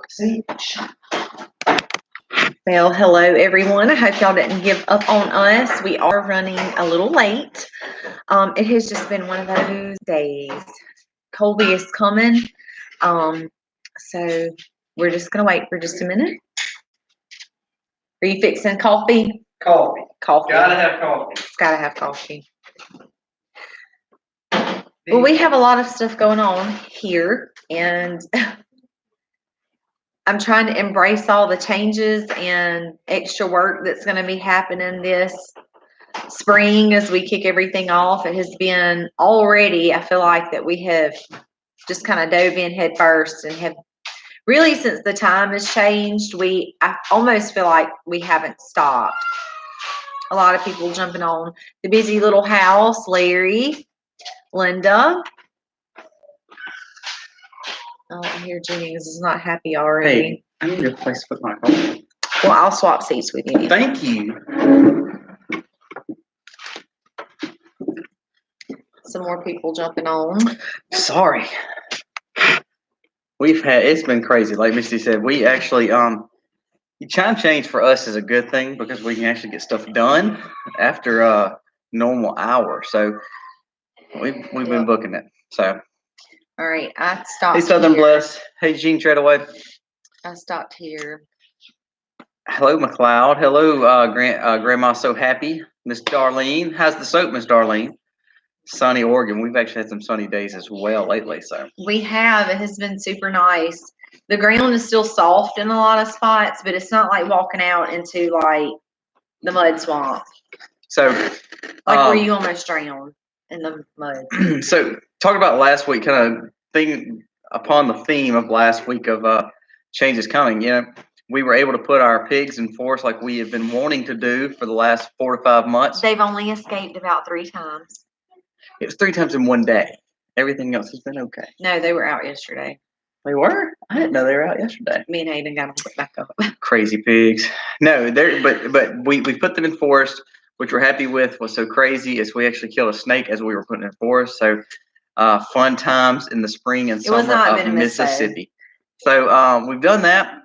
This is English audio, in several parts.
See? Well, hello everyone. I hope y'all didn't give up on us. We are running a little late. It has just been one of those days. Colby is coming. So we're just gonna wait for just a minute. Are you fixing coffee? Coffee. Coffee. Gotta have coffee. Gotta have coffee. Well, we have a lot of stuff going on here, and I'm trying to embrace all the changes and extra work that's going to be happening this spring as we kick everything off. It has been already, I feel like that we have just kind of dove in head first and have really, since the time has changed, I almost feel like we haven't stopped. A lot of people jumping on the busy little house. Larry, Linda. Oh, I hear Jennings is not happy already. Hey, I need a place to put my coffee. Well, I'll swap seats with you. Thank you. Some more people jumping on. Sorry. It's been crazy. Like Misty said, we actually, time change for us is a good thing because we can actually get stuff done after normal hours. So we've been booking it. So. All right, I stopped. Hey, Southern here. Bless. Hey, Gene Treadaway. I stopped here. Hello, McLeod. Hello, Grandma So Happy. Miss Darlene. How's the soap, Miss Darlene? Sunny Oregon. We've actually had some sunny days as well lately. So we have. It has been super nice. The ground is still soft in a lot of spots, but it's not like walking out into like the mud swamp. So like where you almost drowned in the mud. So talk about last week, kind of thing upon the theme of last week of changes coming. You know, we were able to put our pigs in force like we have been wanting to do for the last 4 to 5 months. They've only escaped about 3 times. It was 3 times in one day. Everything else has been okay. No, they were out yesterday. They were? I didn't know they were out yesterday. Me and Hayden got them put back up. Crazy pigs. No, but we put them in forest, which we're happy with. What's so crazy is we actually killed a snake as we were putting it in forest. So fun times in the spring and summer of Mississippi. So we've done that.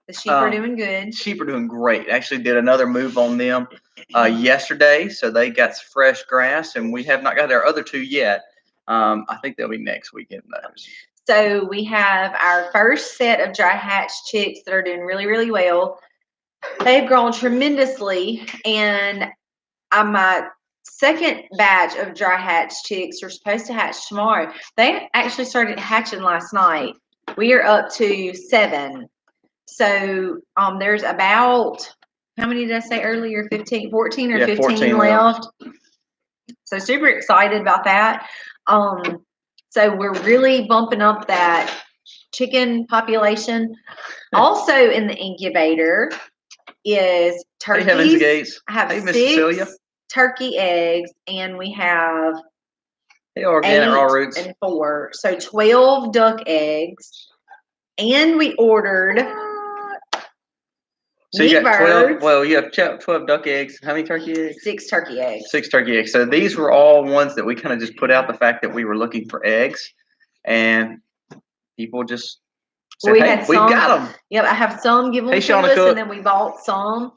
The sheep are doing good. Sheep are doing great. Actually did another move on them yesterday. So they got fresh grass, and we have not got our other 2 yet. I think they'll be next weekend, though. So we have our first set of dry hatch chicks that are doing really, really well. They've grown tremendously, and my second batch of dry hatch chicks are supposed to hatch tomorrow. They actually started hatching last night. We are up to 7. So there's about, how many did I say earlier? 14 or 15 left. So super excited about that. So we're really bumping up that chicken population. Also in the incubator is turkeys. I have 6 turkey eggs, and we have 8 and 4. So 12 duck eggs. And we ordered so you got 12. Well, you have 12 duck eggs. How many turkey eggs? 6 turkey eggs. 6 turkey eggs. So these were all ones that we kind of just put out the fact that we were looking for eggs, and people just said, "Hey, we got them." Yep, I have some give them to us, and then we bought some.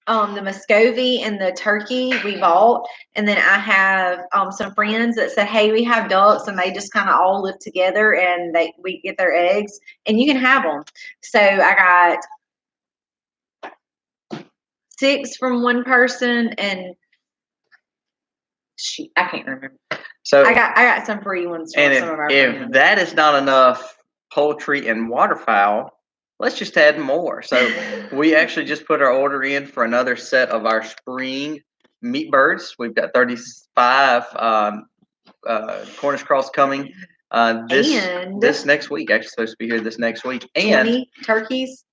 The Muscovy and the turkey we bought, and then I have some friends that said, "Hey, we have ducks," and they just kind of all live together, and we get their eggs, and you can have them. So I got 6 from one person, and I can't remember. So I got some free ones from some of our friends. If that is not enough poultry and waterfowl, let's just add more. So we actually just put our order in for another set of our spring meat birds. We've got 35 Cornish cross coming this next week. Actually supposed to be here this next week. And 20 turkeys.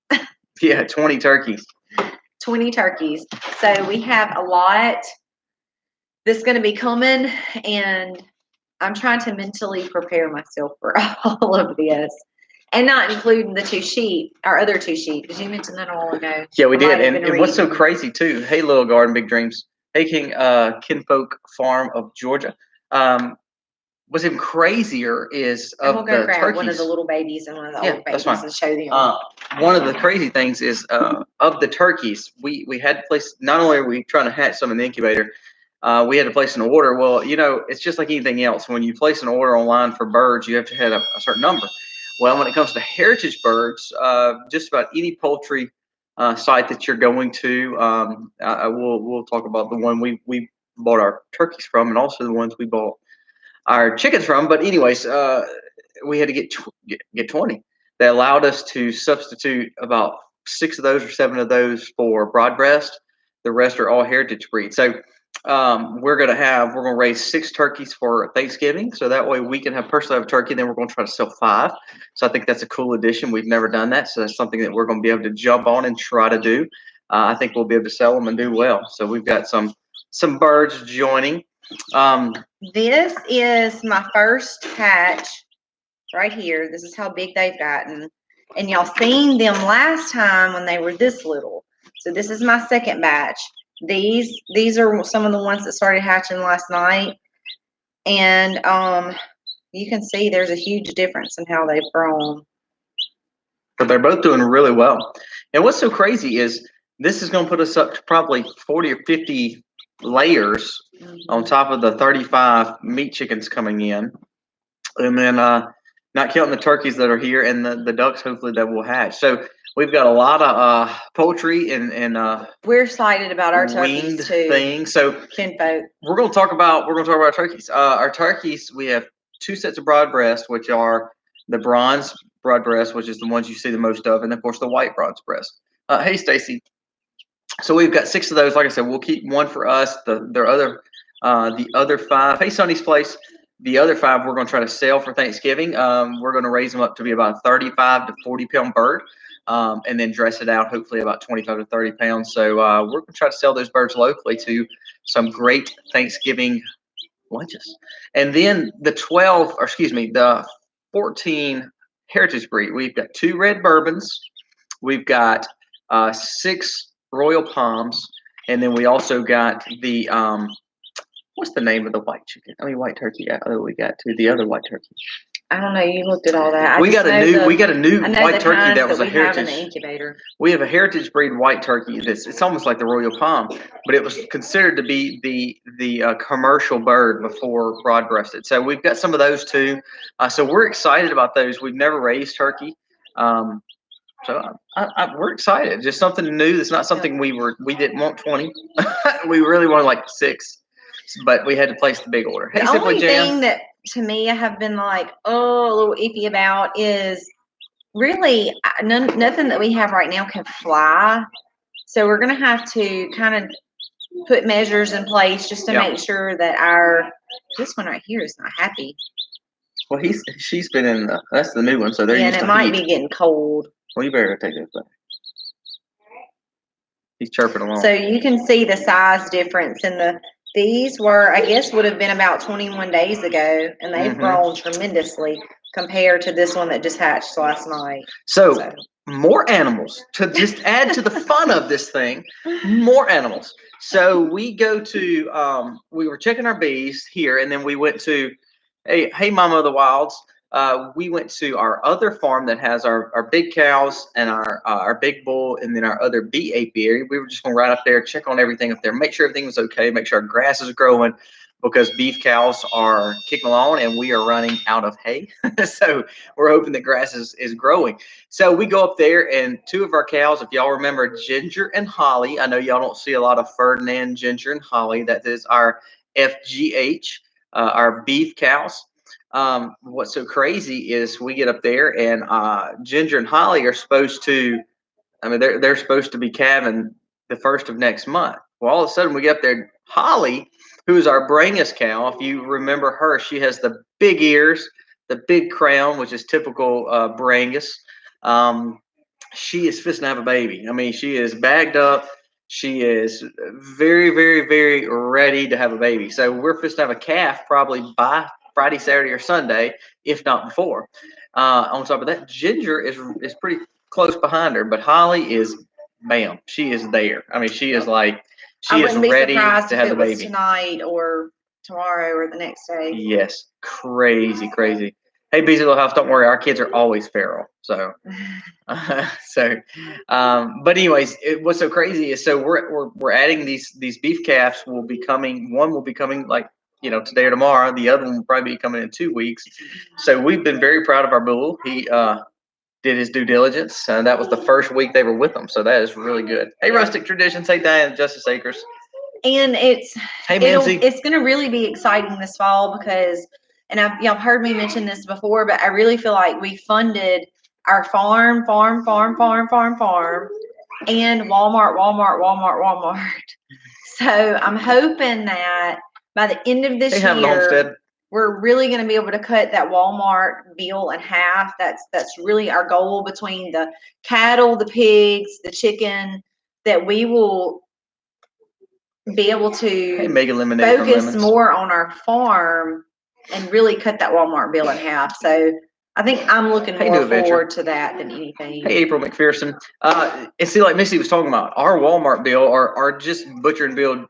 Yeah, 20 turkeys. 20 turkeys. So we have a lot that's going to be coming, and I'm trying to mentally prepare myself for all of this. And not including the 2 sheep, our other 2 sheep, because you mentioned that a while ago. Yeah, we did. And what's so crazy too? Hey, Little Garden, Big Dreams. Hey, Kinfolk Farm of Georgia. what's even crazier is I'm of gonna go the grab one of turkeys. the little babies and one of the Yeah, old that's babies fine. and show them. One of the crazy things is of the turkeys, we had to place. Not only are we trying to hatch some in the incubator, we had to place an order. Well, it's just like anything else. When you place an order online for birds, you have to have a certain number. Well, when it comes to heritage birds, just about any poultry site that you're going to, we'll talk about the one we bought our turkeys from, and also the ones we bought our chickens from. But anyways, we had to get 20. They allowed us to substitute about 6 of those or 7 of those for broadbreast. The rest are all heritage breeds. So we're gonna raise 6 turkeys for Thanksgiving. So that way we can personally have a turkey. Then we're gonna try to sell 5. So I think that's a cool addition. We've never done that, so that's something that we're gonna be able to jump on and try to do. I think we'll be able to sell them and do well. So we've got some birds joining. This is my first hatch right here. This is how big they've gotten. And y'all seen them last time when they were this little. So this is my second batch. These are some of the ones that started hatching last night. And you can see there's a huge difference in how they've grown. But they're both doing really well. And what's so crazy is this is going to put us up to probably 40 or 50 layers on top of the 35 meat chickens coming in. And then not counting the turkeys that are here and the ducks, hopefully, that will hatch. So we've got a lot of poultry and we're excited about our turkeys too. Things. So kinfolk. We're going to talk about our turkeys. Our turkeys, we have 2 sets of broad breast, which are the bronze broad breast, which is the ones you see the most of, and of course the white bronze breast. Hey, Stacy. So we've got 6 of those. Like I said, we'll keep 1 for us. The other 5. Hey, Sonny's place. The other 5 we're going to try to sell for Thanksgiving. We're going to raise them up to be about a 35 to 40 pound bird, and then dress it out hopefully about 25 to 30 pounds. So we're going to try to sell those birds locally to some great Thanksgiving lunches. And then the 14 heritage breed. We've got 2 red bourbons. We've got 6 Royal Palms, and then we also got the what's the name of the white chicken? White turkey. We got to the other white turkey. I don't know. You looked at all that. We got a new white turkey that was a heritage. In the incubator. We have a heritage breed white turkey. It's almost like the Royal Palm, but it was considered to be the commercial bird before broad breasted. So we've got some of those too. So we're excited about those. We've never raised turkey. So we're excited. Just something new. That's not something we didn't want 20. We really wanted like 6, but we had to place the big order. Hey, the only thing that to me I have been like, a little iffy about is really nothing that we have right now can fly. So we're gonna have to kind of put measures in place just to make sure that this one right here is not happy. Well, she's been in that's the new one, so they're used to and it might be getting cold. Well, you better take it back. He's chirping along. So you can see the size difference in these would have been about 21 days ago, and they've grown tremendously compared to this one that just hatched last night. So more animals to just add to the fun of this thing. More animals. So we go to we were checking our bees here, and then we went to hey Mama of the Wilds. We went to our other farm that has our big cows and our big bull, and then our other bee apiary. We were just going to ride up there, check on everything up there, make sure everything was okay, make sure our grass is growing, because beef cows are kicking along and we are running out of hay. So we're hoping that grass is growing. So we go up there, and 2 of our cows, if y'all remember Ginger and Holly, I know y'all don't see a lot of Ferdinand, Ginger, and Holly. That is our FGH, our beef cows. What's so crazy is we get up there, and Ginger and Holly are supposed to, they're supposed to be calving the 1st of next month. Well, all of a sudden we get up there, Holly, who is our Brangus cow. If you remember her, she has the big ears, the big crown, which is typical Brangus. She is fixing to have a baby. She is bagged up. She is very, very, very ready to have a baby. So we're fixing to have a calf probably by Friday, Saturday, or Sunday, if not before. On top of that, Ginger is pretty close behind her, but Holly is, bam, she is there. She is like, she is ready to have the baby tonight or tomorrow or the next day. Yes. crazy. Hey, Beasley Little House, don't worry, our kids are always feral. So, but anyways, what's so crazy is we're adding these beef calves. Will be coming. One will be coming like today or tomorrow. The other one will probably be coming in 2 weeks. So we've been very proud of our bull. He did his due diligence. That was the first week they were with them, so that is really good. Hey, Rustic Traditions. Hey, Diane, Justice Acres. And it's going to really be exciting this fall because, and y'all heard me mention this before, but I really feel like we funded our farm, and Walmart. So I'm hoping that by the end of this year, we're really going to be able to cut that Walmart bill in half. That's really our goal between the cattle, the pigs, the chicken, that we will be able to focus more on our farm and really cut that Walmart bill in half. So I think I'm looking more forward to that than anything. Hey, April McPherson. And see, like Missy was talking about, our Walmart bill are just butcher and build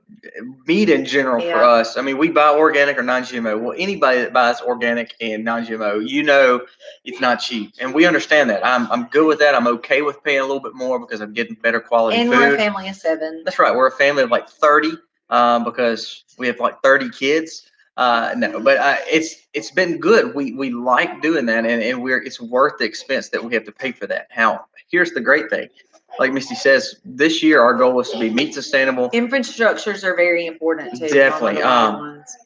meat in general for us. I mean, we buy organic or non-GMO. Well, anybody that buys organic and non-GMO, it's not cheap. And we understand that. I'm good with that. I'm okay with paying a little bit more because I'm getting better quality food. And we're a family of 7. That's right. We're a family of like 30 because we have like 30 kids. No, but it's been good. We like doing that, and it's worth the expense that we have to pay for that. Now, here's the great thing. Like Misty says, this year our goal is to be meat sustainable. Infrastructures are very important too. Definitely.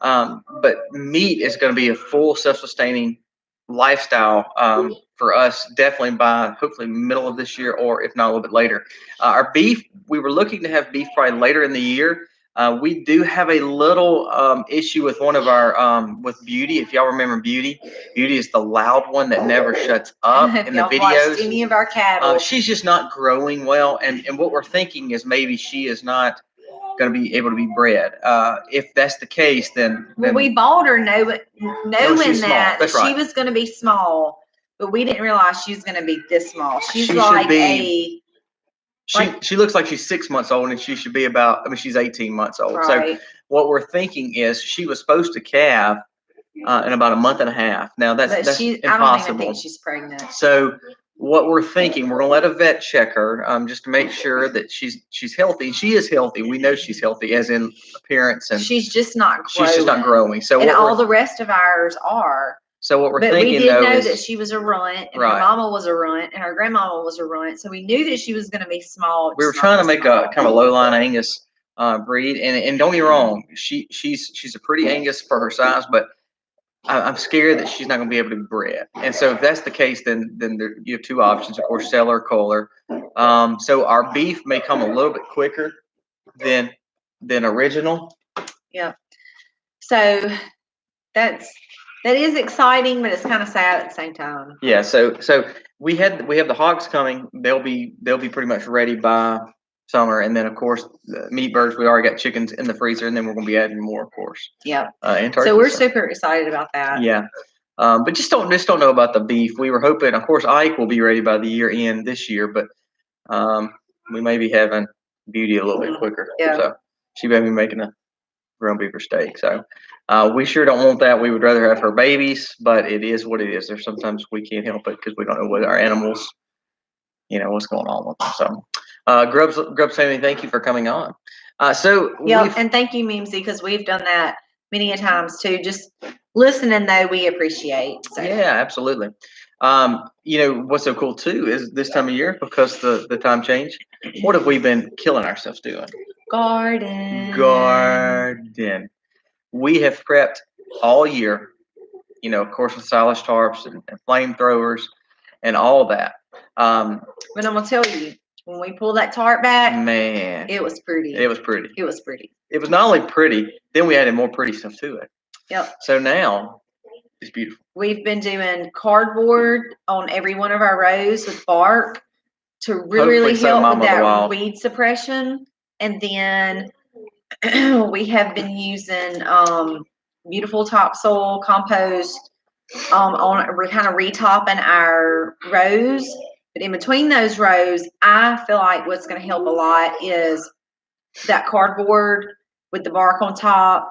But meat is going to be a full self-sustaining lifestyle for us, definitely by hopefully middle of this year, or if not a little bit later. Our beef, we were looking to have beef probably later in the year. We do have a little issue with one of our with Beauty. If y'all remember Beauty is the loud one that never shuts up in the videos. Watched any of our cattle, she's just not growing well, and what we're thinking is maybe she is not going to be able to be bred. If that's the case, then we bought her knowing that she was going to be small, but we didn't realize she was going to be this small. She's she looks like she's 6 months old, and she should be about. I mean, she's 18 months old. Right. So what we're thinking is she was supposed to calve in about a month and a half. Now that's impossible. I don't even think she's pregnant. So what we're thinking, we're gonna let a vet check her just to make sure that she's healthy. She is healthy. We know she's healthy, as in appearance, and she's just not growing. So and all the rest of ours are. So what we're thinking, we did know that she was a runt, and her mama was a runt, and her grandmama was a runt. So we knew that she was going to be small. We were trying to make a kind of a low line Angus breed, and don't get me wrong, she's a pretty Angus for her size, but I'm scared that she's not going to be able to be bred. And so if that's the case, then you have 2 options, of course, sell or cull her. So our beef may come a little bit quicker than original. Yeah. So that is exciting, but it's kind of sad at the same time. Yeah. So we have the hogs coming. They'll be pretty much ready by summer, and then of course the meat birds. We already got chickens in the freezer, and then we're going to be adding more, of course. Yeah. And turkey, so we're super excited about that. Yeah. But just don't know about the beef. We were hoping, of course, Ike will be ready by the year end this year, but we may be having Beauty a little bit quicker. Yeah. So she may be making a ground beef steak. So we sure don't want that. We would rather have her babies, but it is what it is. There's sometimes we can't help it because we don't know what our animals, what's going on with them. So Grubs family, thank you for coming on. And thank you, Memesy, because we've done that many a times too. Just listening though, we appreciate. So. Yeah, absolutely. What's so cool too is this time of year, because the time change, what have we been killing ourselves doing? Garden. We have prepped all year, of course, with silage tarps and flamethrowers and all that. But I'm gonna tell you, when we pull that tarp back, man, it was pretty. It was pretty. It was pretty. It was not only pretty, then we added more pretty stuff to it. Yep. So now it's beautiful. We've been doing cardboard on every one of our rows with bark to really help with that weed suppression. And then we have been using beautiful topsoil compost we're kind of retopping our rows. But in between those rows, I feel like what's going to help a lot is that cardboard with the bark on top.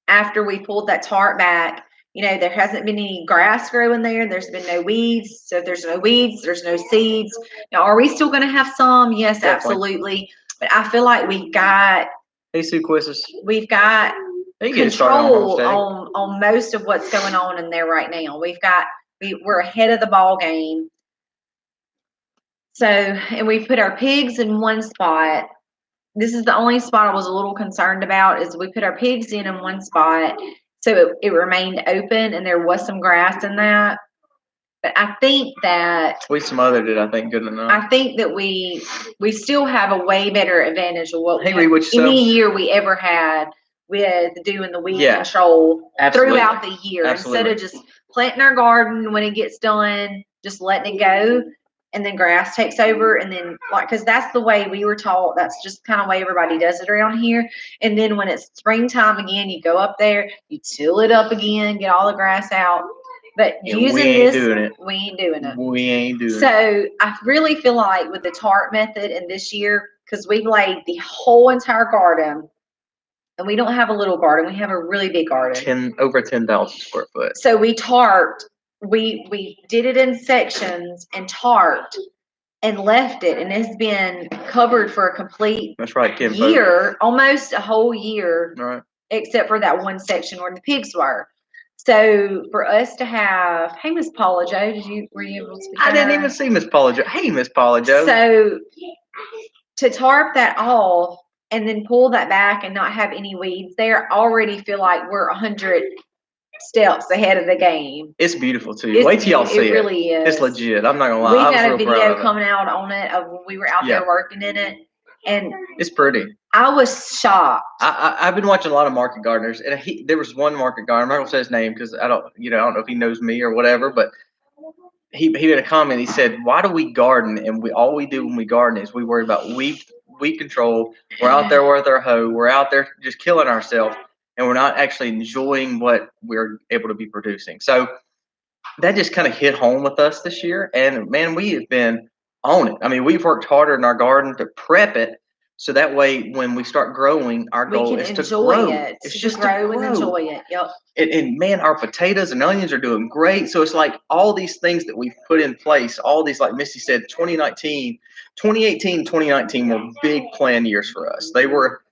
After we pulled that tarp back, There hasn't been any grass growing there. There's been no weeds. So if there's no weeds, there's no seeds. Now, are we still going to have some? Yes, Definitely. absolutely. But I feel like we've got control on most of what's going on in there right now. We're ahead of the ball game. So, and we put our pigs in one spot. This is the only spot I was a little concerned about, is we put our pigs in one spot, so it remained open and there was some grass in that. But I think that we smothered it. I think good enough. I think that we still have a way better advantage of what any year we ever had with doing the weed control throughout the year. Instead of just planting our garden when it gets done, just letting it go, and then grass takes over, and then because that's the way we were taught. That's just kind of way everybody does it around here. And then when it's springtime again, you go up there, you till it up again, get all the grass out. But using this, we ain't doing it. So I really feel like with the tarp method and this year, because we've laid the whole entire garden, and we don't have a little garden, we have a really big garden. Over 10,000 square foot. So we tarped, we did it in sections and tarped and left it, and it's been covered for a complete year, almost a whole year, right, except for that one section where the pigs were. So for us to have, hey, Miss Paula Joe, were you able to speak? I didn't even see Miss Paula Joe. Hey, Miss Paula Joe. So to tarp that off and then pull that back and not have any weeds there, I already feel like we're 100 steps ahead of the game. It's beautiful too. Wait till y'all see it. It really is. It's legit. I'm not gonna lie. We had a video coming out on it of when we were out there working in it, and it's pretty. I was shocked. I've been watching a lot of market gardeners, and there was one market gardener. I'm not gonna say his name because I don't know if he knows me or whatever, but he made a comment. He said, "Why do we garden? And all we do when we garden is we worry about weed control. We're out there with our hoe. We're out there just killing ourselves, and we're not actually enjoying what we're able to be producing." So that just kind of hit home with us this year, and man, we have been on it. I mean, we've worked harder in our garden to prep it. So that way, when we start growing, our goal is to grow. It's just to grow and enjoy it. Yep. And man, our potatoes and onions are doing great. So it's like all these things that we've put in place, all these, like Misty said, 2018, 2019 were big plan years for us. They were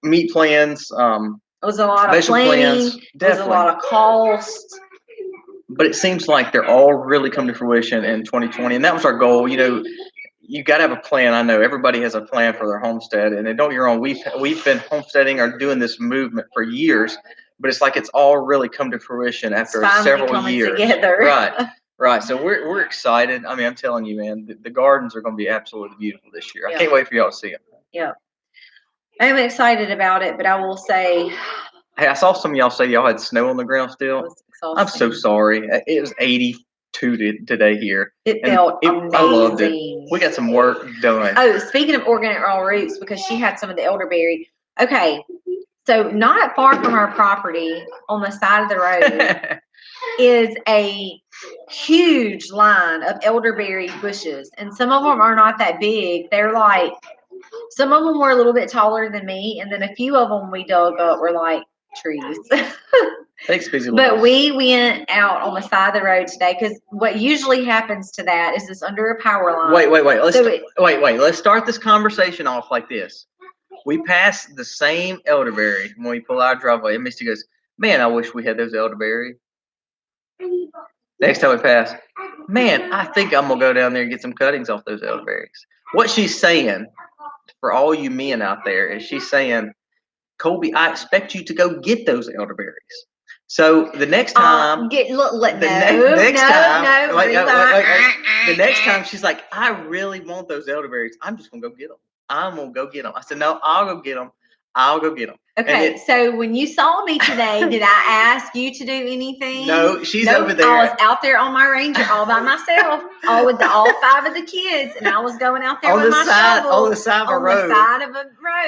meat plans. It was a lot of planning. It was a lot of cost. But it seems like they're all really come to fruition in 2020, and that was our goal. You got to have a plan. I know everybody has a plan for their homestead, and don't get me wrong, we've been homesteading or doing this movement for years, but it's like it's all really come to fruition after several years. Together. Right. So we're excited. I mean, I'm telling you, man, the gardens are going to be absolutely beautiful this year. I can't wait for y'all to see them. Yeah, I'm excited about it, but I will say, hey, I saw some of y'all say y'all had snow on the ground still. I'm so sorry. It was 82 today here. It felt amazing. I loved it. We got some work done. Oh, speaking of organic raw roots, because she had some of the elderberry. Okay, so not far from our property on the side of the road is a huge line of elderberry bushes, and some of them are not that big. They're like, some of them were a little bit taller than me, and then a few of them we dug up were like trees. But we went out on the side of the road today, because what usually happens to that is it's under a power line. Wait. Let's start this conversation off like this. We pass the same elderberry when we pull our driveway, and Misty goes, "Man, I wish we had those elderberry." Next time we pass, man, I think I'm gonna go down there and get some cuttings off those elderberries. What she's saying, for all you men out there, is she's saying, Colby, I expect you to go get those elderberries. So the next time, the next time she's like, I really want those elderberries. I'm just gonna go get them. I'm gonna go get them. I said, no, I'll go get them. Okay, so when you saw me today, did I ask you to do anything? No, she's over there. I was out there on my Ranger all by myself, all 5 of the kids, and I was going out there with my shovel on the side of a road,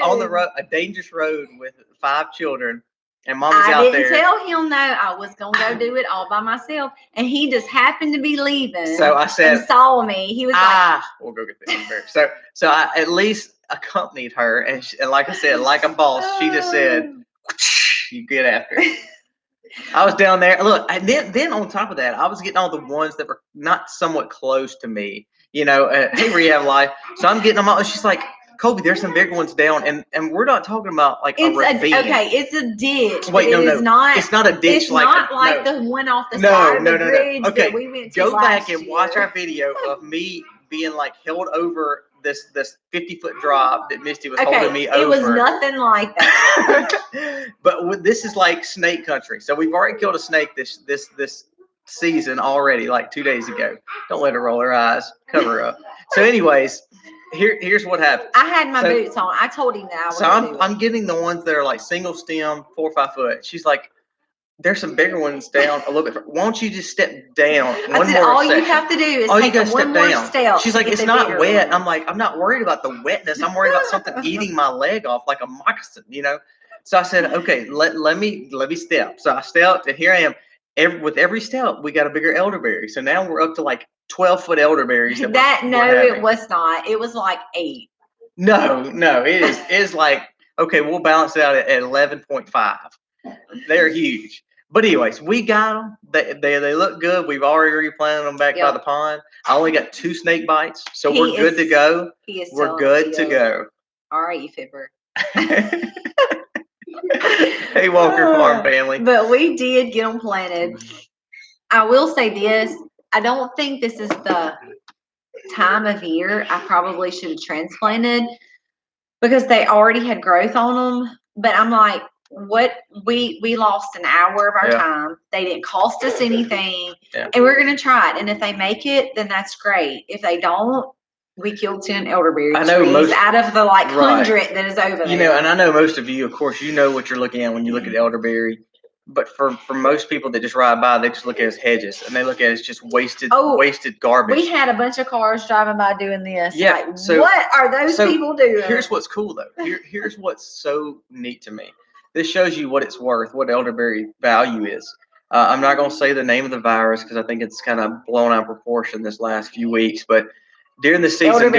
on the road, a dangerous road with 5 children. And Mama's out there. I didn't tell him though. I was gonna go do it all by myself, and he just happened to be leaving. So I said, and saw me. He was like, "We'll go get the elderberries." So I at least accompanied her, and like I said, like a boss, she just said, "You get after it." I was down there. Look, and then on top of that, I was getting all the ones that were not somewhat close to me. Hey, rehab life. So I'm getting them all. She's like, Kobe, there's some bigger ones down, and we're not talking about like a ravine. It's a ditch. Wait, but no, not. It's not a ditch. It's not like the one off the side of the bridge Okay, that we went to go back last and year. watch our video of me being like held over this 50-foot drop that Misty was holding me over. It was nothing like that. But this is like snake country. So we've already killed a snake this season already, like 2 days ago. Don't let her roll her eyes. Cover her up. So, anyways, here's what happened. I had my boots on. I told him that I was. So I'm getting the ones that are like single stem, 4 or 5 foot. She's like, there's some bigger ones down a little bit. Why don't you just step down one more all section? You have to do is all take you one more step. She's like, it's not wet. I'm like, I'm not worried about the wetness. I'm worried about something eating my leg off like a moccasin, So I said, okay, let me step. So I stepped, and here I am. With every step, we got a bigger elderberry. So now we're up to like 12-foot elderberries. It was not. It was like 8. No, it is. It's like, okay, we'll balance it out at 11.5. They're huge. But anyways, we got them. They look good. We've already replanted them back by the pond. I only got 2 snake bites, so we're good to go. We're good to go. All right, you fibber. Hey, Walker Farm family. But we did get them planted. I will say this. I don't think this is the time of year I probably should have transplanted because they already had growth on them. But I'm like, what we lost an hour of our time. They didn't cost us anything, and we're gonna try it. And if they make it, then that's great. If they don't, we killed 10 elderberry trees out of the 100 that is over there. And I know most of you, of course, you know what you're looking at when you look at elderberry. But for most people that just ride by, they just look at it as hedges, and they look at it as just wasted garbage. We had a bunch of cars driving by doing this. Yeah. What are those people doing? Here's what's cool though. Here's what's so neat to me. This shows you what it's worth, what elderberry value is. I'm not going to say the name of the virus because I think it's kind of blown out of proportion this last few weeks. But during the season,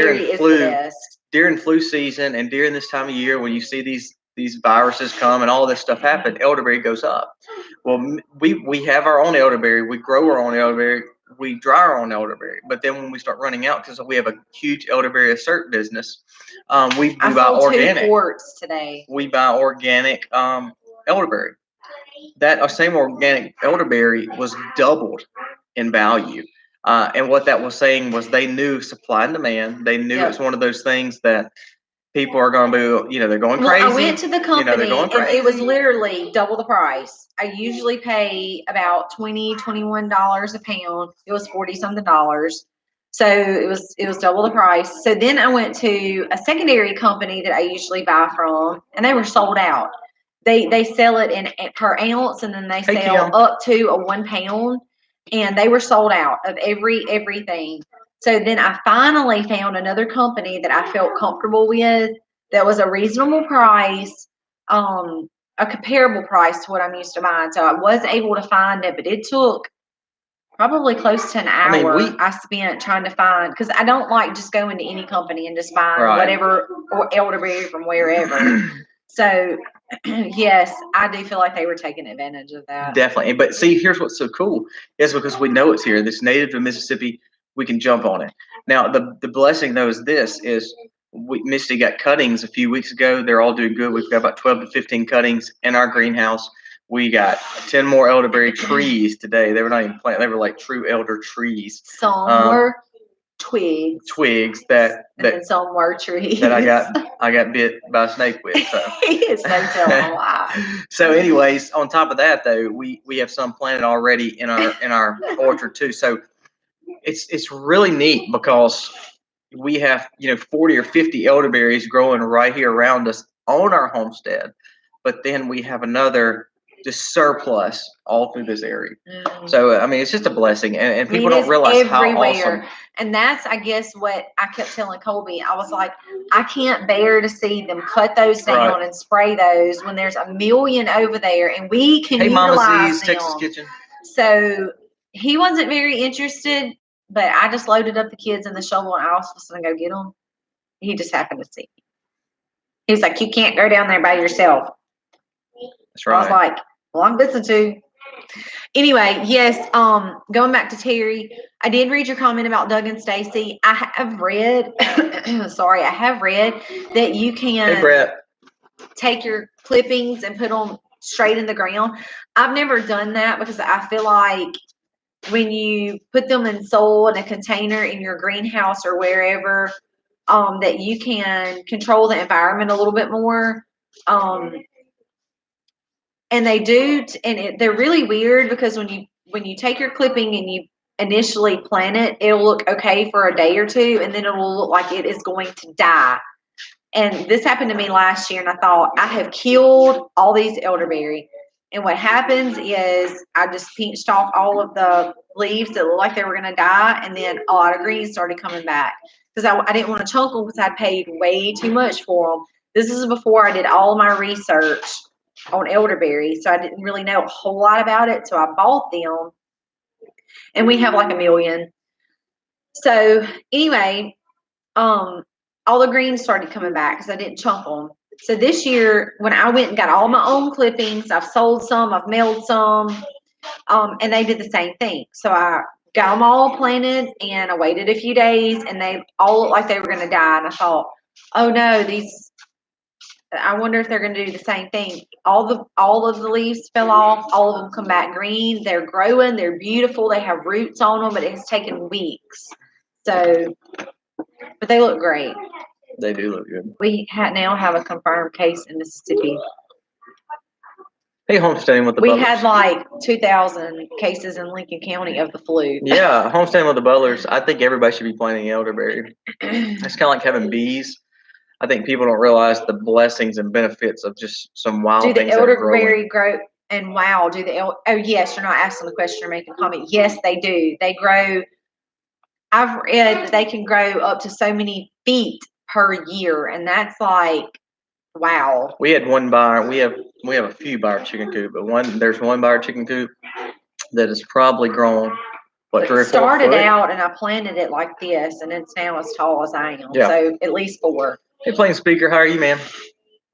during flu season, and during this time of year when you see these viruses come and all this stuff happen, elderberry goes up. Well, we have our own elderberry. We grow our own elderberry. We dry our own elderberry. But then when we start running out, because we have a huge elderberry assert business, we buy organic. 2 quarts today. We buy organic elderberry. That same organic elderberry was doubled in value. And what that was saying was they knew supply and demand. They knew it's one of those things that people are going to be, they're going crazy. I went to the company and it was literally double the price. I usually pay about $21 a pound. It was $40-something. So it was double the price. So then I went to a secondary company that I usually buy from, and they were sold out. They sell it in per ounce, and then they sell up to a 1 pound, and they were sold out of everything. So then I finally found another company that I felt comfortable with that was a reasonable price, a comparable price to what I'm used to buying. So I was able to find it, but it took probably close to an hour I spent trying to find, because I don't like just going to any company and just buying whatever or elderberry from wherever. So yes, I do feel like they were taking advantage of that. Definitely. But see, here's what's so cool is because we know it's here. This native to Mississippi, we can jump on it. Now, the blessing though is Misty got cuttings a few weeks ago. They're all doing good. We've got about 12 to 15 cuttings in our greenhouse. We got 10 more elderberry trees today. They were not even planted. They were like true elder trees. Some were twigs. Twigs that some were trees. That I got bit by a snake with. So it's no telling why. So anyways, on top of that though, we have some planted already in our orchard too. So it's really neat because we have 40 or 50 elderberries growing right here around us on our homestead, but then we have another just surplus all through this area. So I mean, it's just a blessing, and people don't realize how awesome. And that's, I guess, what I kept telling Colby. I was like, I can't bear to see them cut those down and spray those when there's a million over there, and we can utilize Mama Z's, them. Texas Kitchen. So he wasn't very interested, but I just loaded up the kids in the shovel, and I was supposed to go get them. He just happened to see me. He was like, "You can't go down there by yourself." That's right. I was like, "Well, I'm listening to." Anyway, yes, going back to Terry, I did read your comment about Doug and Stacy. I have read, sorry, I have read that you Hey, can Brett. take your clippings and put them straight in the ground. I've never done that because I feel like when you put them in soil in a container in your greenhouse or wherever, that you can control the environment a little bit more. And they do, they're really weird because when you take your clipping and you initially plant it, it'll look okay for a day or two, and then it will look like it is going to die. And this happened to me last year, and I thought, I have killed all these elderberry. And what happens is I just pinched off all of the leaves that looked like they were going to die, and then a lot of greens started coming back because I didn't want to chunk them because I'd paid way too much for them. This is before I did all my research on elderberry, so I didn't really know a whole lot about it. So I bought them, and we have like a million. So anyway, all the greens started coming back because I didn't chunk them. So this year, when I went and got all my own clippings, I've sold some, I've mailed some, and they did the same thing. So I got them all planted, and I waited a few days, and they all looked like they were going to die. And I thought, oh no, I wonder if they're going to do the same thing. All of the leaves fell off. All of them come back green. They're growing. They're beautiful. They have roots on them, but it's taken weeks. So, but they look great. They do look good. We now have a confirmed case in Mississippi. Hey, homesteading with the We Butlers. had like 2,000 cases in Lincoln County of the flu. Yeah, homesteading with the Butlers. I think everybody should be planting elderberry. It's kind of like having bees. I think people don't realize the blessings and benefits of just some wild Do the things that are growing. elderberry grow? And wow, do the oh yes, you're not asking the question, you're making a comment. Yes, they do. They grow. I've read that they can grow up to so many feet per year, and that's like wow. We had one by we have a few by our chicken coop, but there's one by our chicken coop that is probably grown what 3 or 4 Started foot. out and I planted it like this, and it's now as tall as I am. Yeah. So at least 4. Hey, playing speaker, how are you, ma'am?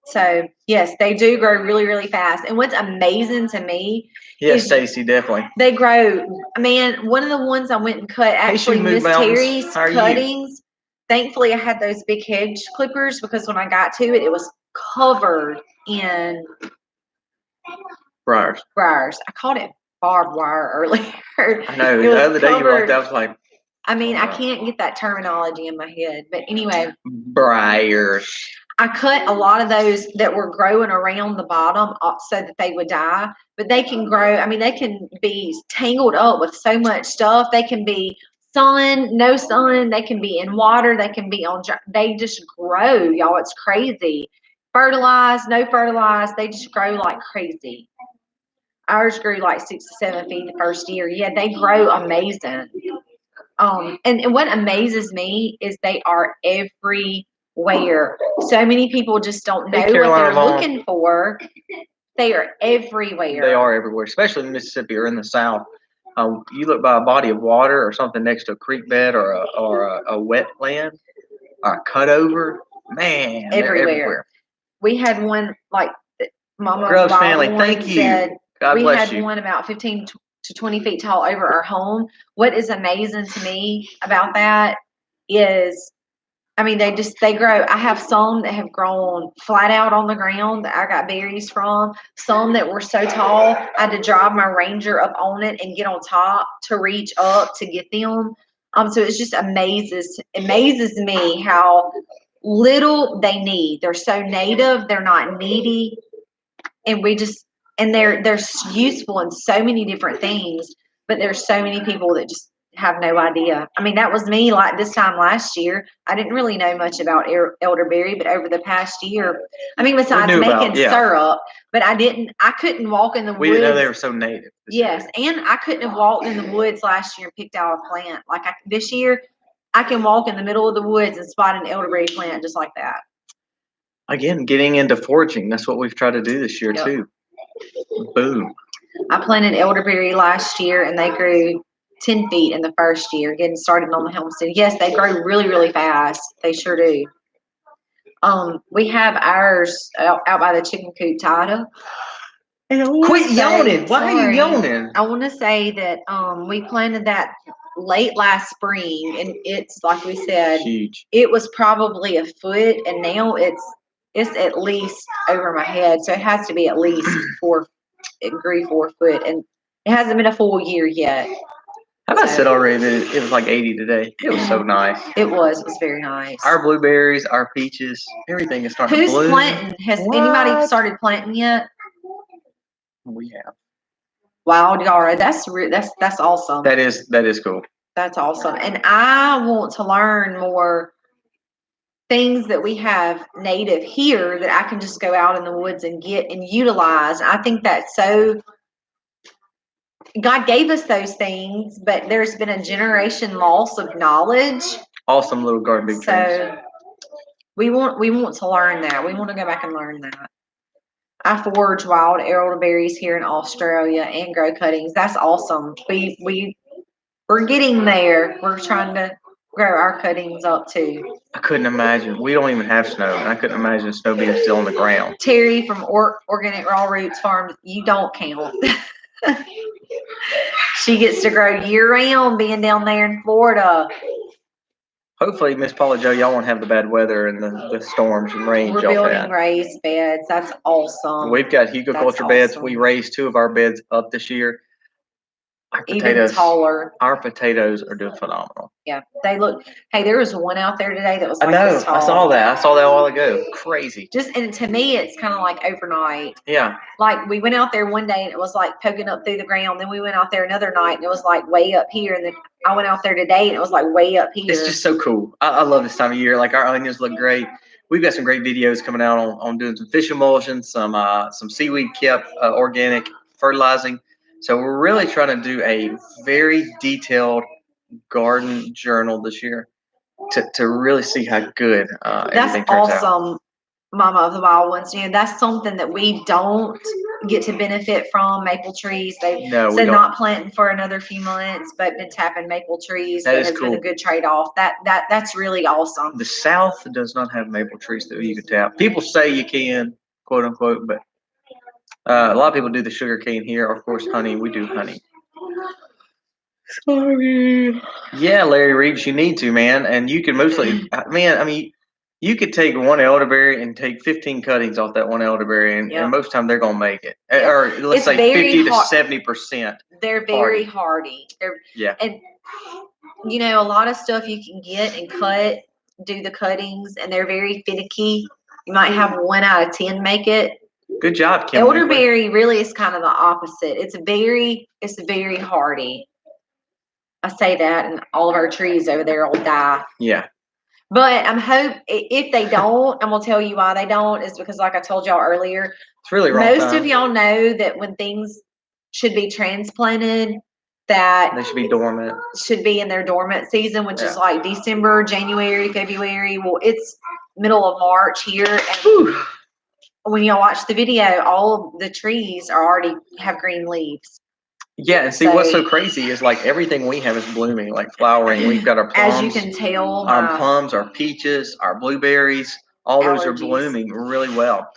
So yes, they do grow really, really fast. And what's amazing to me Yes, is Stacy, definitely. they grow. Man, one of the ones I went and cut, actually Hey, Miss Mountains. Terry's How are you? cuttings. Thankfully, I had those big hedge clippers because when I got to it, it was covered in Briars. I called it barbed wire earlier. I know. It The was other day you were like covered. that. I was like, I mean, I can't get that terminology in my head. But anyway, briars. I cut a lot of those that were growing around the bottom so that they would die. But they can grow. I mean, they can be tangled up with so much stuff. They can be sun, no sun. They can be in water. They can be on. They just grow, y'all. It's crazy. Fertilized, no fertilized. They just grow like crazy. Ours grew like 6 to 7 feet the first year. Yeah, they grow amazing. And what amazes me is they are everywhere. So many people just don't know what they're looking for. They are everywhere. They are everywhere, especially in Mississippi or in the South. You look by a body of water or something next to a creek bed or a wetland or a cutover, man, they're everywhere. We had one like Mama Grubbs family, thank you. Said, God bless you. We had one about 15 to 20 feet tall over our home. What is amazing to me about that is, I mean, they grow. I have some that have grown flat out on the ground that I got berries from. Some that were so tall, I had to drive my Ranger up on it and get on top to reach up to get them. So it's just amazes me how little they need. They're so native. They're not needy. And they're useful in so many different things, but there's so many people that just have no idea. I mean, that was me like this time last year. I didn't really know much about elderberry, but over the past year, I mean, besides making syrup, but I couldn't walk in the woods. We didn't know they were so native. Yes, and I couldn't have walked in the woods last year and picked out a plant. Like this year, I can walk in the middle of the woods and spot an elderberry plant just like that. Again, getting into foraging. That's what we've tried to do this year too. Boom. I planted elderberry last year and they grew 10 feet in the first year, getting started on the homestead. Yes, they grow really, really fast. They sure do. We have ours out by the chicken coop tied up. And I wanna Quit say- yawning. Why are sorry. you yawning? I want to say that we planted that late last spring, and it's like we said, Huge. it was probably a foot, and now it's at least over my head, so it has to be at least 4. It grew 4 foot, and it hasn't been a full year yet. Have I said already that it was like 80 today? It was so nice. It was very nice. Our blueberries, our peaches, everything is starting to Who's bloom. planting? Has anybody started planting yet? We have. Wow, Yara, that's awesome. That is cool. That's awesome. And I want to learn more things that we have native here that I can just go out in the woods and get and utilize. I think that's so, God gave us those things, but there's been a generation loss of knowledge. Awesome little garden big trees. So we want to learn that. We want to go back and learn that. I forage wild elderberries here in Australia and grow cuttings. That's awesome. We're getting there. We're trying to grow our cuttings up too. I couldn't imagine. We don't even have snow, and I couldn't imagine snow being still on the ground. Terry from Organic Raw Roots Farm, you don't count. She gets to grow year round being down there in Florida. Hopefully, Miss Paula Jo, y'all won't have the bad weather and the storms and rains We're y'all building had. raised beds. That's awesome. We've got hugelculture beds. awesome. We raised 2 of our beds up this year. Our Even potatoes, taller. Our potatoes are doing phenomenal. Yeah, they look. Hey, there was one out there today that was I like know. this tall. I saw that a while ago. Crazy. And to me, it's kind of like overnight. Yeah. Like we went out there one day and it was like poking up through the ground. Then we went out there another night and it was like way up here. And then I went out there today and it was like way up here. It's just so cool. I love this time of year. Like our onions look great. We've got some great videos coming out on doing some fish emulsion, some seaweed kept organic fertilizing. So we're really trying to do a very detailed garden journal this year to really see how good everything turns That's out. awesome, Mama of the Wild Ones. You know, that's something that we don't get to benefit from. Maple trees. They've said not planting for another few months, but been tapping maple trees. That has been a good trade-off. That's really awesome. The South does not have maple trees that you can tap. People say you can, quote unquote, but a lot of people do the sugar cane here. Of course, honey. We do honey. Sorry. Yeah, Larry Reeves, you need to, man. And you can mostly, man, I mean, you could take one elderberry and take 15 cuttings off that one elderberry, and most of the time they're going to make it. Yep. Or let's say 50 to 70%. They're very hardy. And, you know, a lot of stuff you can get and do the cuttings, and they're very finicky. You might have 1 out of 10 make it. Good job, Kim. Elderberry really is kind of the opposite. It's very hardy. I say that, and all of our trees over there will die. Yeah. But if they don't, and we'll tell you why they don't, is because, like I told y'all earlier, it's really wrong. Most of y'all know that when things should be transplanted, that they should be dormant. Should be in their dormant season, which is like December, January, February. Well, it's middle of March here, and when y'all watch the video, all of the trees already have green leaves. Yeah, and see what's so crazy is like everything we have is blooming, like flowering. We've got our plums. As you can tell, our plums, our peaches, our blueberries, all those are blooming really well.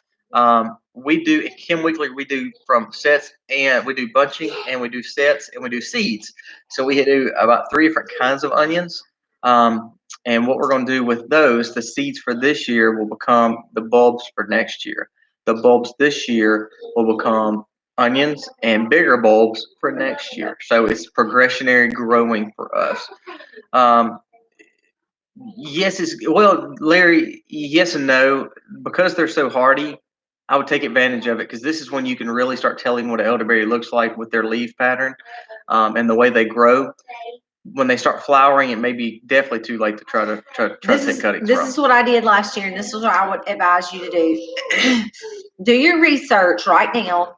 We do at Kim Weekly, we do from sets, and we do bunching, and we do sets, and we do seeds. So we do about 3 different kinds of onions. And what we're going to do with those, the seeds for this year will become the bulbs for next year. The bulbs this year will become onions and bigger bulbs for next year. So it's progressionary growing for us. Yes, Larry, yes and no. Because they're so hardy, I would take advantage of it, because this is when you can really start telling what an elderberry looks like with their leaf pattern and the way they grow. When they start flowering, it may be definitely too late to try to take cuttings. This is what I did last year, and this is what I would advise you to do. Do your research right now,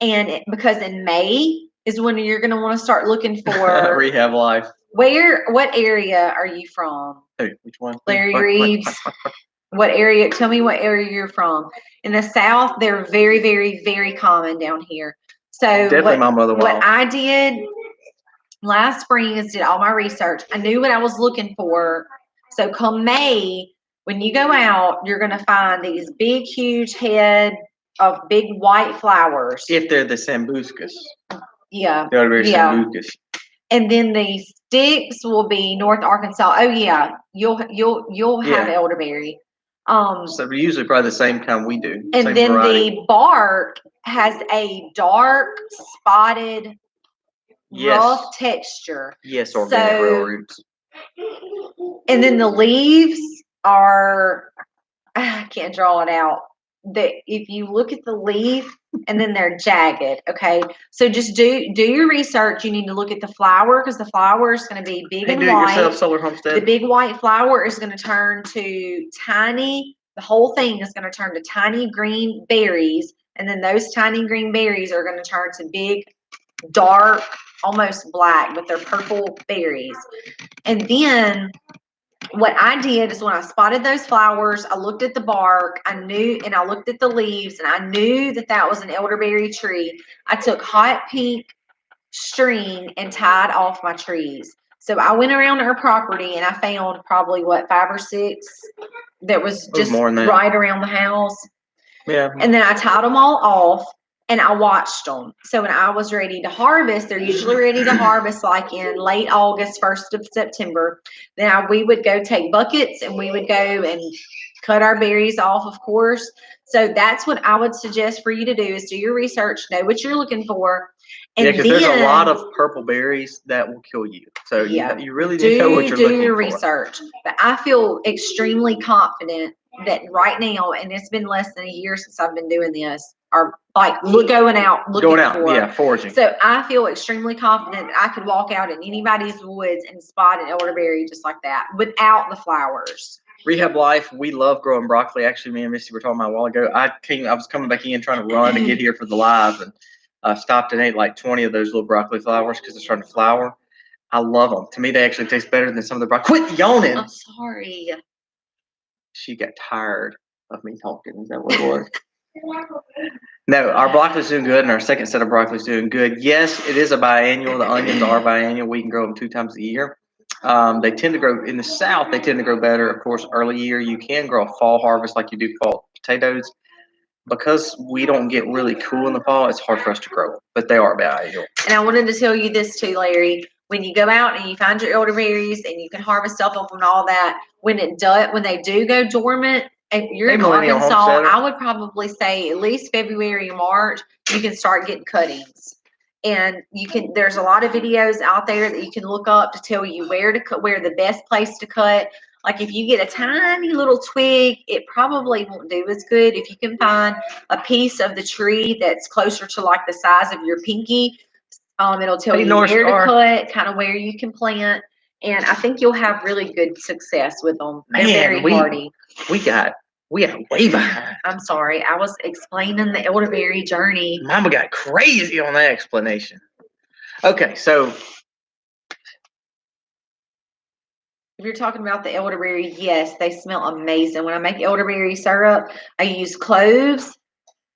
and because in May is when you're going to want to start looking for rehab life. What area are you from? Hey, which one? Larry Reeves. What area? Tell me what area you're from. In the South, they're very, very, very common down here. So definitely my mother. What I did last spring is did all my research. I knew what I was looking for. So come May, when you go out, you're going to find these big, huge head of big white flowers. If they're the Sambucus. Yeah. The elderberry Yeah. Sambucus. And then the sticks will be North Arkansas. Oh yeah, you'll have Yeah. elderberry. So we usually probably the same time we do. And same then variety. the bark has a dark spotted rough texture. Yes, organic So- rail roots. And then the leaves are, I can't draw it out. If you look at the leaf and then they're jagged, okay? So just do your research. You need to look at the flower because the flower is going to be big Hey, and do it white. yourself, Solar Homestead. The big white flower is going to turn to tiny, the whole thing is going to turn to tiny green berries. And then those tiny green berries are going to turn to big, dark, almost black, but they're purple berries. And then what I did is when I spotted those flowers, I looked at the bark, I looked at the leaves, and I knew that that was an elderberry tree. I took hot pink string and tied off my trees. So I went around our property and I found probably 5 or 6 that was just more than that. right around the house. Yeah. And then I tied them all off and I watched them. So when I was ready to harvest, they're usually ready to harvest like in late August, 1st of September. Then we would go take buckets and we would go and cut our berries off, of course. So that's what I would suggest for you to do is do your research, know what you're looking for. And because there's a lot of purple berries that will kill you. So you really need to know what you're looking for. Do your research. But I feel extremely confident that right now, and it's been less than a year since I've been doing this, or like going out looking for. Foraging. So I feel extremely confident that I could walk out in anybody's woods and spot an elderberry just like that without the flowers. Rehab Life, we love growing broccoli. Actually, me and Missy were talking about a while ago. I was coming back in trying to run to get here for the live, and I stopped and ate like 20 of those little broccoli flowers because they're starting to flower. I love them. To me, they actually taste better than some of the broccoli. Quit yawning. I'm sorry. She got tired of me talking. Is that what it was? No, our broccoli's doing good, and our second set of broccoli's doing good. Yes, it is a biannual. The onions are biannual. We can grow them 2 times a year. They tend to grow in the south. They tend to grow better, of course. Early year, you can grow a fall harvest like you do fall potatoes. Because we don't get really cool in the fall, it's hard for us to grow. But they are biannual. And I wanted to tell you this too, Larry. When you go out and you find your elderberries and you can harvest off of them and all that, when they do go dormant, if you're in Arkansas, I would probably say at least February or March, you can start getting cuttings. And there's a lot of videos out there that you can look up to tell you where to cut, where the best place to cut. Like if you get a tiny little twig, it probably won't do as good. If you can find a piece of the tree that's closer to like the size of your pinky, it'll tell you where to cut, kind of where you can plant. And I think you'll have really good success with them. They're very hardy. We got way behind. I'm sorry. I was explaining the elderberry journey. Mama got crazy on that explanation. Okay, so if you're talking about the elderberry, yes, they smell amazing. When I make elderberry syrup, I use cloves,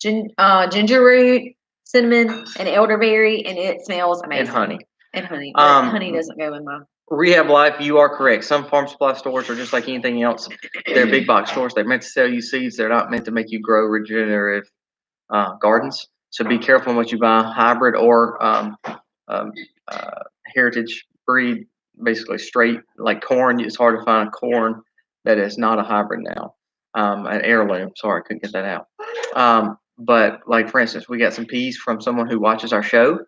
ginger root, cinnamon, and elderberry, and it smells amazing. And honey. But honey doesn't go in my Rehab Life, you are correct. Some farm supply stores are just like anything else. They're big box stores. They're meant to sell you seeds. They're not meant to make you grow regenerative gardens. So be careful in what you buy. Hybrid or heritage breed, basically straight like corn. It's hard to find a corn that is not a hybrid now. An heirloom. Sorry, I couldn't get that out. But like for instance, we got some peas from someone who watches our show.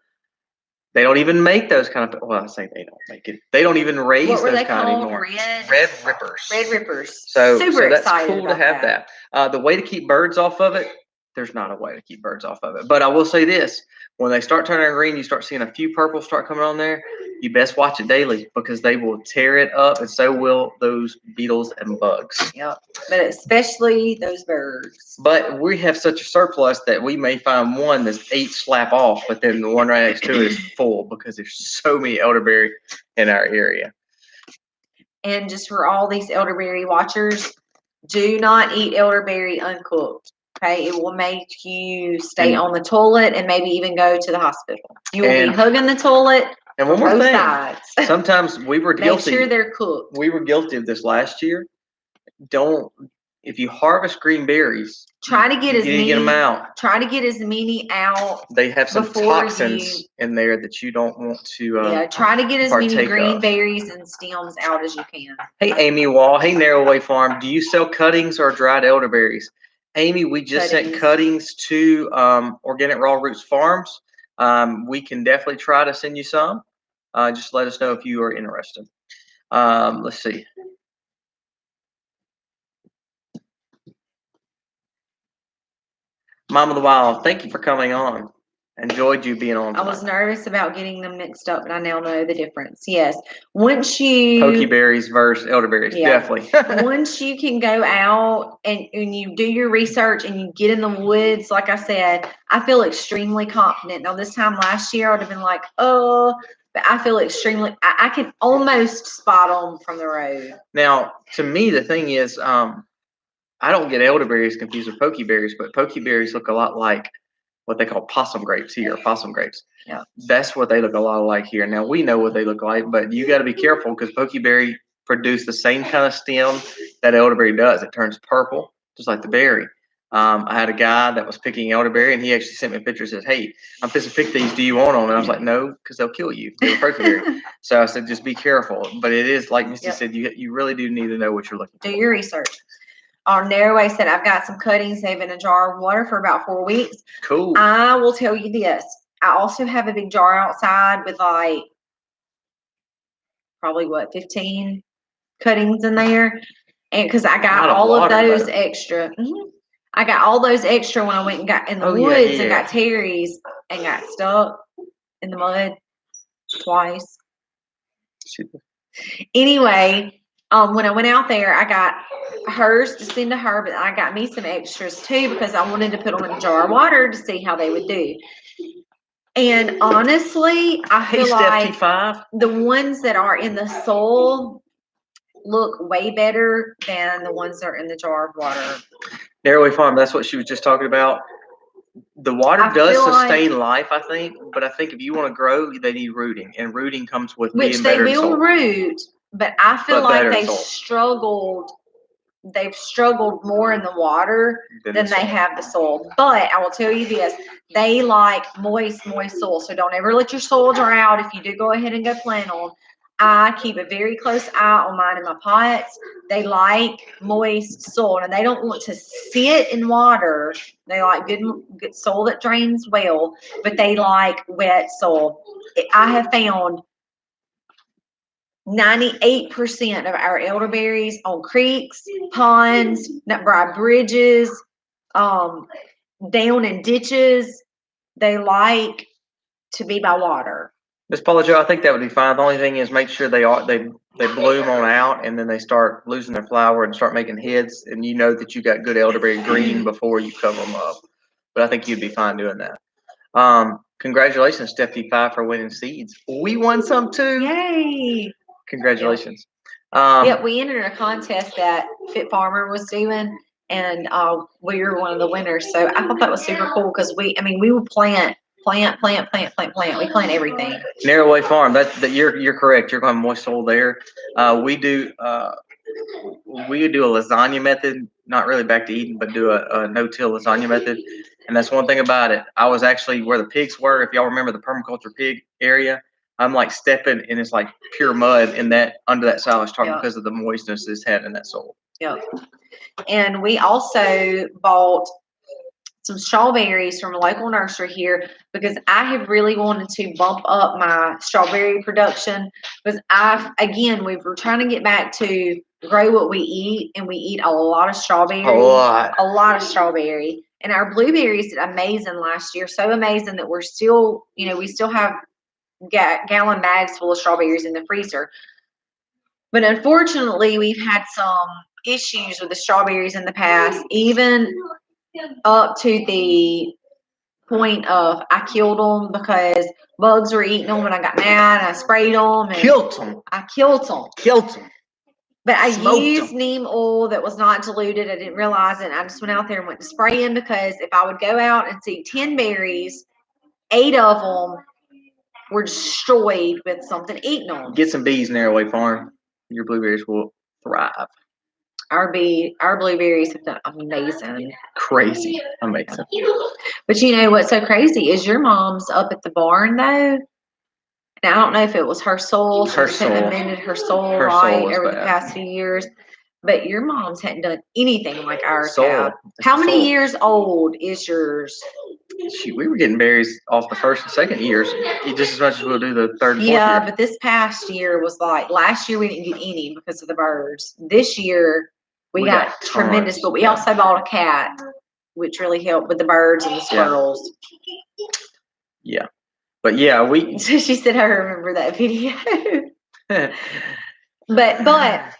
They don't even make those kind of. Well, I say they don't make it. They don't even raise those kind anymore. Red rippers. Red rippers. So that's cool to have that. The way to keep birds off of it, there's not a way to keep birds off of it. But I will say this: when they start turning green, you start seeing a few purples start coming on there. You best watch it daily because they will tear it up, and so will those beetles and bugs. Yep, but especially those birds. But we have such a surplus that we may find one that's 8 slap off, but then the one right next to it is full because there's so many elderberry in our area. And just for all these elderberry watchers, do not eat elderberry uncooked. Okay, it will make you stay on the toilet and maybe even go to the hospital. You will be hugging the toilet. And one more thing, sides. Sometimes we were guilty. Make sure they're cooked. We were guilty of this last year. Don't if you harvest green berries, try to get you as need to many. get them out. Try to get as many out. They have some before toxins in there that you don't want to. Try to get as many partake green of. berries and stems out as you can. Hey, Amy Wall. Hey, Narrowway Farm. Do you sell cuttings or dried elderberries? Amy, we just sent cuttings to Organic Raw Roots Farms. We can definitely try to send you some. Just let us know if you are interested. Let's see. Mom of the Wild, thank you for coming on. Enjoyed you being on tonight. I was nervous about getting them mixed up, but I now know the difference. Yes. Once you pokeberries versus elderberries, definitely. Once you can go out and you do your research and you get in the woods, like I said, I feel extremely confident. Now this time last year I would have been like, oh, but I feel extremely I can almost spot them from the road. Now, to me, the thing is, I don't get elderberries confused with pokeberries, but pokeberries look a lot like what they call possum grapes here, possum grapes. Yeah. That's what they look a lot like here. Now, we know what they look like, but you got to be careful because pokeberry produce the same kind of stem that elderberry does. It turns purple, just like the berry. I had a guy that was picking elderberry, and he actually sent me a picture and says, hey, I'm supposed to pick these. Do you want them? And I was like, no, because they'll kill you. They were pokeberry. So I said, just be careful. But it is, like Misty said, you really do need to know what you're looking for. Do your research. Our Narrowway said, I've got some cuttings. They've in a jar of water for about 4 weeks. Cool. I will tell you this. I also have a big jar outside with like probably 15 cuttings in there. And because I got all of those extra. I got all those extra when I went and got in the woods and got Terry's and got stuck in the mud twice. Anyway, when I went out there, I got hers to send to her, but I got me some extras too because I wanted to put them in a jar of water to see how they would do. And honestly, I feel like the ones that are in the soil look way better than the ones that are in the jar of water. Narrowway Farm, that's what she was just talking about. The water does sustain life, I think, but I think if you want to grow, they need rooting, and rooting comes with being better in soil. Which they will root, but I feel like they've struggled more in the water than they have the soil. But I will tell you this, they like moist soil. So don't ever let your soil dry out if you do go ahead and go plant them. I keep a very close eye on mine in my pots. They like moist soil and they don't want to sit in water. They like good soil that drains well, but they like wet soil. I have found 98% of our elderberries on creeks, ponds, by bridges, down in ditches, they like to be by water. Miss Paula Jo, I think that would be fine. The only thing is make sure they bloom on out and then they start losing their flower and start making heads, and you know that you got good elderberry green before you cover them up. But I think you'd be fine doing that. Congratulations, Stephanie 5 for winning seeds. We won some too. Yay! Congratulations. We entered a contest that Fit Farmer was doing, and we were one of the winners. So I thought that was super cool because we would plant. We plant everything. Narrowway Farm. That you're correct. You're going to moist soil there. We do a lasagna method. Not really back to Eden, but do a no-till lasagna method. And that's one thing about it. I was actually where the pigs were. If y'all remember the permaculture pig area, I'm like stepping and it's like pure mud in that under that silage tarp because of the moistness it's had in that soil. Yep. And we also bought some strawberries from a local nursery here because I have really wanted to bump up my strawberry production because we were trying to get back to grow what we eat, and we eat a lot of strawberry. A lot of strawberry. And our blueberries did amazing last year, so amazing that we're still, we still have gallon bags full of strawberries in the freezer. But unfortunately, we've had some issues with the strawberries in the past, even up to the point of I killed them because bugs were eating them, and I got mad and I sprayed them. And killed them. I killed them. Killed them. But I used neem oil that was not diluted. I didn't realize it. I just went out there and went to spraying because if I would go out and see 10 berries, 8 of them were destroyed with something eating them. Get some bees in Narrowway Farm. Your blueberries will thrive. Our blueberries have done amazing. Crazy, amazing. But you know what's so crazy is your mom's up at the barn though. And I don't know if it was her soul. She Her just hadn't soul. amended her soul Her right soul is over the bad. past few years. But your mom's hadn't done anything like ours Soul. have. It's How the many soul. years old is yours? Shoot, we were getting berries off the first and second years, just as much as we'll do the third and fourth Yeah, year. but this past year was like last year we didn't get any because of the birds. This year we got tremendous, tons, but we yeah. also bought a cat, which really helped with the birds and the squirrels. Yeah. But yeah, we So she said I remember that video. But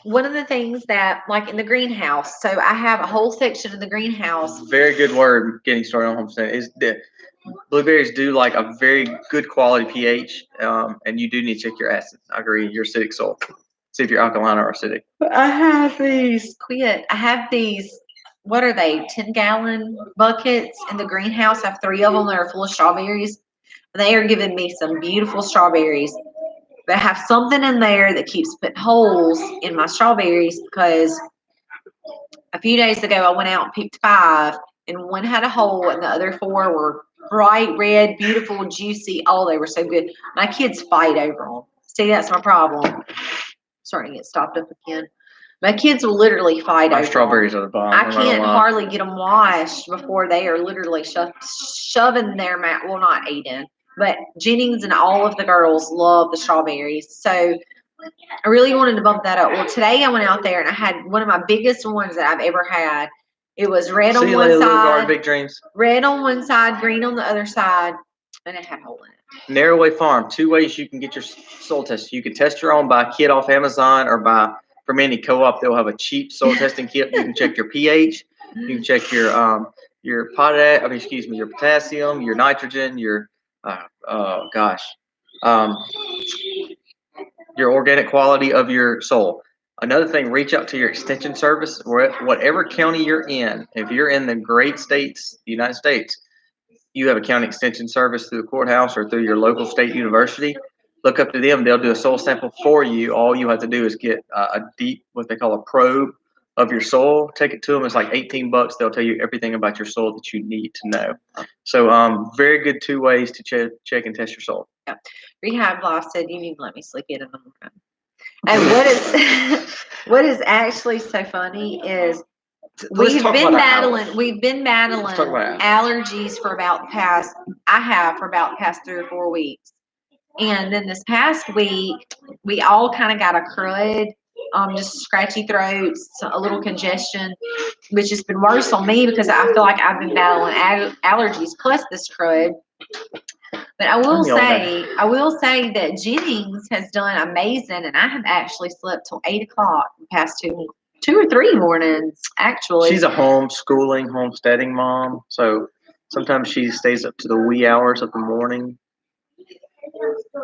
one of the things that like in the greenhouse, so I have a whole section in the greenhouse. very good word getting started on homestead is that blueberries do like a very good quality pH, and you do need to check your acid. I agree, your acidic soil. See if you're alkaline or acidic. I have these, what are they, 10-gallon buckets in the greenhouse. I have 3 of them that are full of strawberries. They are giving me some beautiful strawberries. But I have something in there that keeps putting holes in my strawberries because a few days ago I went out and picked 5 and one had a hole and the other 4 were bright red, beautiful, juicy. Oh, they were so good. My kids fight over them. See, that's my problem. Starting to get stopped up again. My kids will literally fight My over strawberries them. are the bomb. I can't hardly get them washed before they are literally shoving their mouth. Well, not Aiden, but Jennings and all of the girls love the strawberries. So I really wanted to bump that up. Well, today I went out there and I had one of my biggest ones that I've ever had. It was red on one Little side, garden, big dreams. red on one side, green on the other side, and it had a hole in it. Narrowway Farm. 2 ways you can get your soil tested. You can test your own, buy a kit off Amazon, or buy from any co-op. They'll have a cheap soil testing kit. You can check your pH. You can check your your potassium, your nitrogen, your your organic quality of your soil. Another thing, reach out to your extension service, whatever county you're in. If you're in the great states, United States, you have a county extension service through the courthouse or through your local state university. Look up to them. They'll do a soil sample for you. All you have to do is get a deep, what they call a probe of your soil. Take it to them. It's like $18. They'll tell you everything about your soil that you need to know. So, very good 2 ways to check and test your soil. Yeah. Rehab Life said you need to let me sleep in the morning. And what is actually so funny is we've been battling allergies for about the past 3 or 4 weeks. And then this past week, we all kind of got a crud, just scratchy throats, a little congestion, which has been worse on me because I feel like I've been battling allergies plus this crud. But I will say that Jennings has done amazing, and I have actually slept till 8 o'clock the past 2 or 3 mornings. Actually, she's a homesteading mom, so sometimes she stays up to the wee hours of the morning,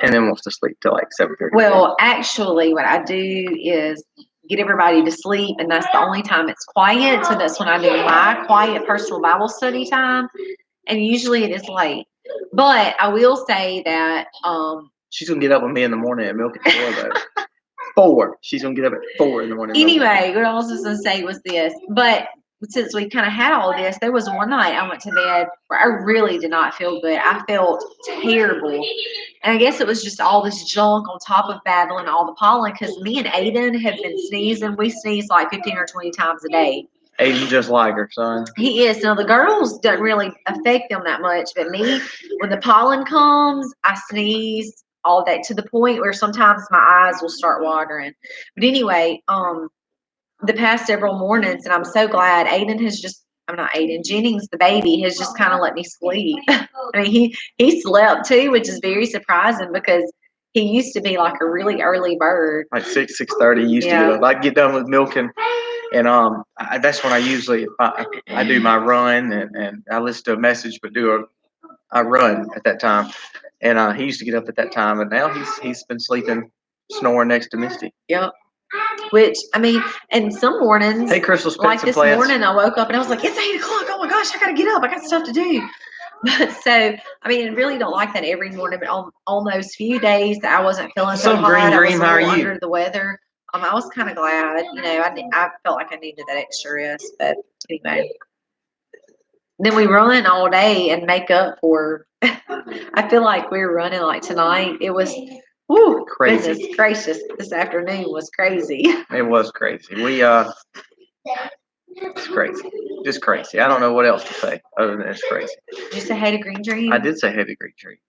and then wants to sleep till like 7:30. Well, actually, what I do is get everybody to sleep, and that's the only time it's quiet. So that's when I do my quiet personal Bible study time, and usually it is late. But I will say that she's gonna get up with me in the morning and milk at 4 though. 4. She's gonna get up at 4 in the morning. Anyway, what I was just gonna say was this, but since we kind of had all this, there was one night I went to bed where I really did not feel good. I felt terrible. And I guess it was just all this junk on top of battling all the pollen because me and Aiden have been sneezing. We sneeze like 15 or 20 times a day. Aiden just like her son. He is. Now, the girls doesn't really affect them that much, but me, when the pollen comes, I sneeze all day to the point where sometimes my eyes will start watering. But anyway, the past several mornings, and I'm so glad Jennings, the baby, has just kind of let me sleep. I mean, he slept too, which is very surprising because he used to be like a really early bird. Like 6:30 used to get up. I'd get done with milking, and that's when I usually I do my run and I listen to a message, but I run at that time. And he used to get up at that time, and now he's been sleeping, snoring next to Misty. Yep. Which, I mean, and some mornings, hey, Crystal, like this morning, I woke up and I was like, it's 8 o'clock. Oh my gosh, I got to get up. I got stuff to do. But so, I mean, I really don't like that every morning, but on those few days that I wasn't feeling so hot, I was a little under the weather. I was kind of glad, I felt like I needed that extra rest, but anyway. Then we run all day and make up for. I feel like we were running like tonight. It was, whoo, Crazy. goodness gracious! This afternoon was crazy. It was crazy. It's crazy. Just crazy. I don't know what else to say other than it's crazy. Did you say hey to Green Dream? I did say hey to Green Dream.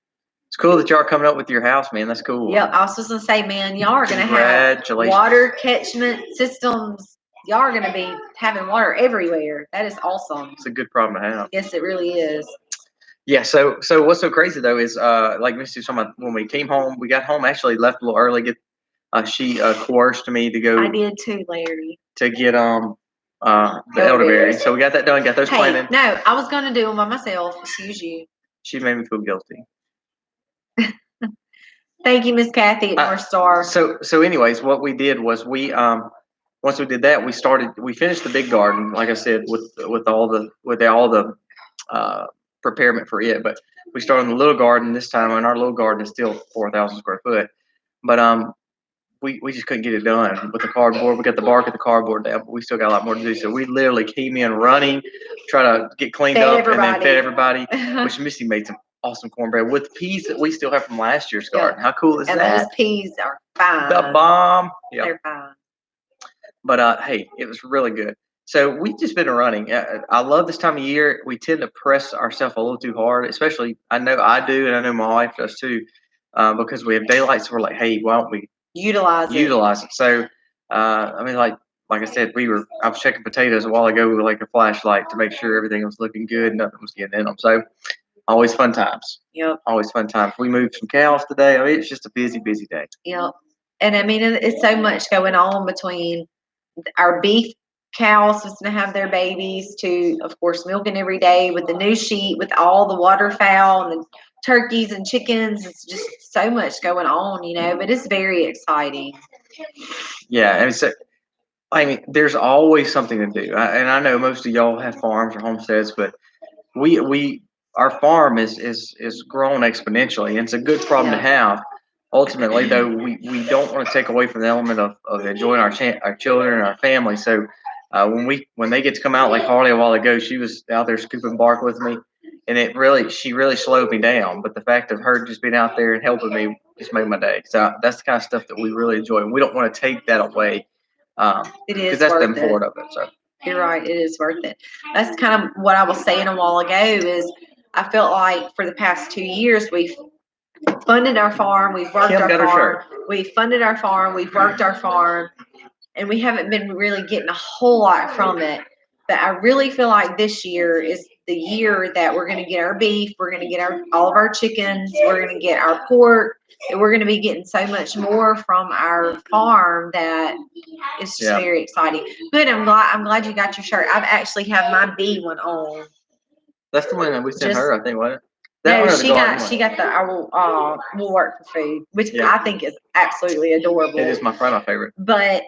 It's cool that y'all are coming up with your house, man. That's cool. Yeah, I was just gonna say, man, y'all are gonna have water catchment systems. Y'all are gonna be having water everywhere. That is awesome. It's a good problem to have. Yes, it really is. Yeah. So what's so crazy though is like Misty was talking about, when we came home, we got home actually left a little early. She coerced me to go. I did too, Larry. To get the elderberry. So we got that done. Got those planted. No, I was gonna do them by myself. Excuse you. She made me feel guilty. Thank you, Miss Kathy at North Star. So anyways, what we did was once we did that, we finished the big garden, like I said, with all the preparement for it. But we started in the little garden this time, and our little garden is still 4,000 square foot. But we just couldn't get it done with the cardboard. We got the bark of the cardboard down, but we still got a lot more to do. So we literally came in running, try to get cleaned up, and then fed everybody. Which Missy made some awesome cornbread with peas that we still have from last year's garden. How cool is that? And those peas are fine. The bomb. Yep. They're fine. But hey, it was really good. So we've just been running. I love this time of year. We tend to press ourselves a little too hard, especially I know I do, and I know my wife does too, because we have daylight. So we're like, hey, why don't we utilize it? So I mean, like I said, I was checking potatoes a while ago with like a flashlight to make sure everything was looking good, nothing was getting in them. So always fun times. Yep. Always fun times. We moved some cows today. I mean, it's just a busy day. Yep. And I mean, it's so much going on between our beef cows supposed to have their babies to, of course, milking every day with the new sheep, with all the waterfowl and the turkeys and chickens. It's just so much going on, but it's very exciting. Yeah. And so, I mean, there's always something to do. And I know most of y'all have farms or homesteads, but our farm is grown exponentially, and it's a good problem to have. Ultimately, though, we don't want to take away from the element of enjoying our children and our family. So when they get to come out, like Harley a while ago, she was out there scooping bark with me, and she really slowed me down. But the fact of her just being out there and helping me just made my day. So that's the kind of stuff that we really enjoy, and we don't want to take that away. It is because that's the important of it. So you're right, it is worth it. That's kind of what I was saying a while ago. Is I felt like for the past 2 years we've funded our farm, we've worked our farm, we've funded our farm, we've worked our farm, and we haven't been really getting a whole lot from it. But I really feel like this year is the year that we're going to get our beef, we're going to get all of our chickens, we're going to get our pork, and we're going to be getting so much more from our farm that it's just very exciting. Good, I'm glad you got your shirt. I've actually have my bee one on. That's the one that we sent her, I think, wasn't it? No, she got the I will work for food, which I think is absolutely adorable. It is my favorite. But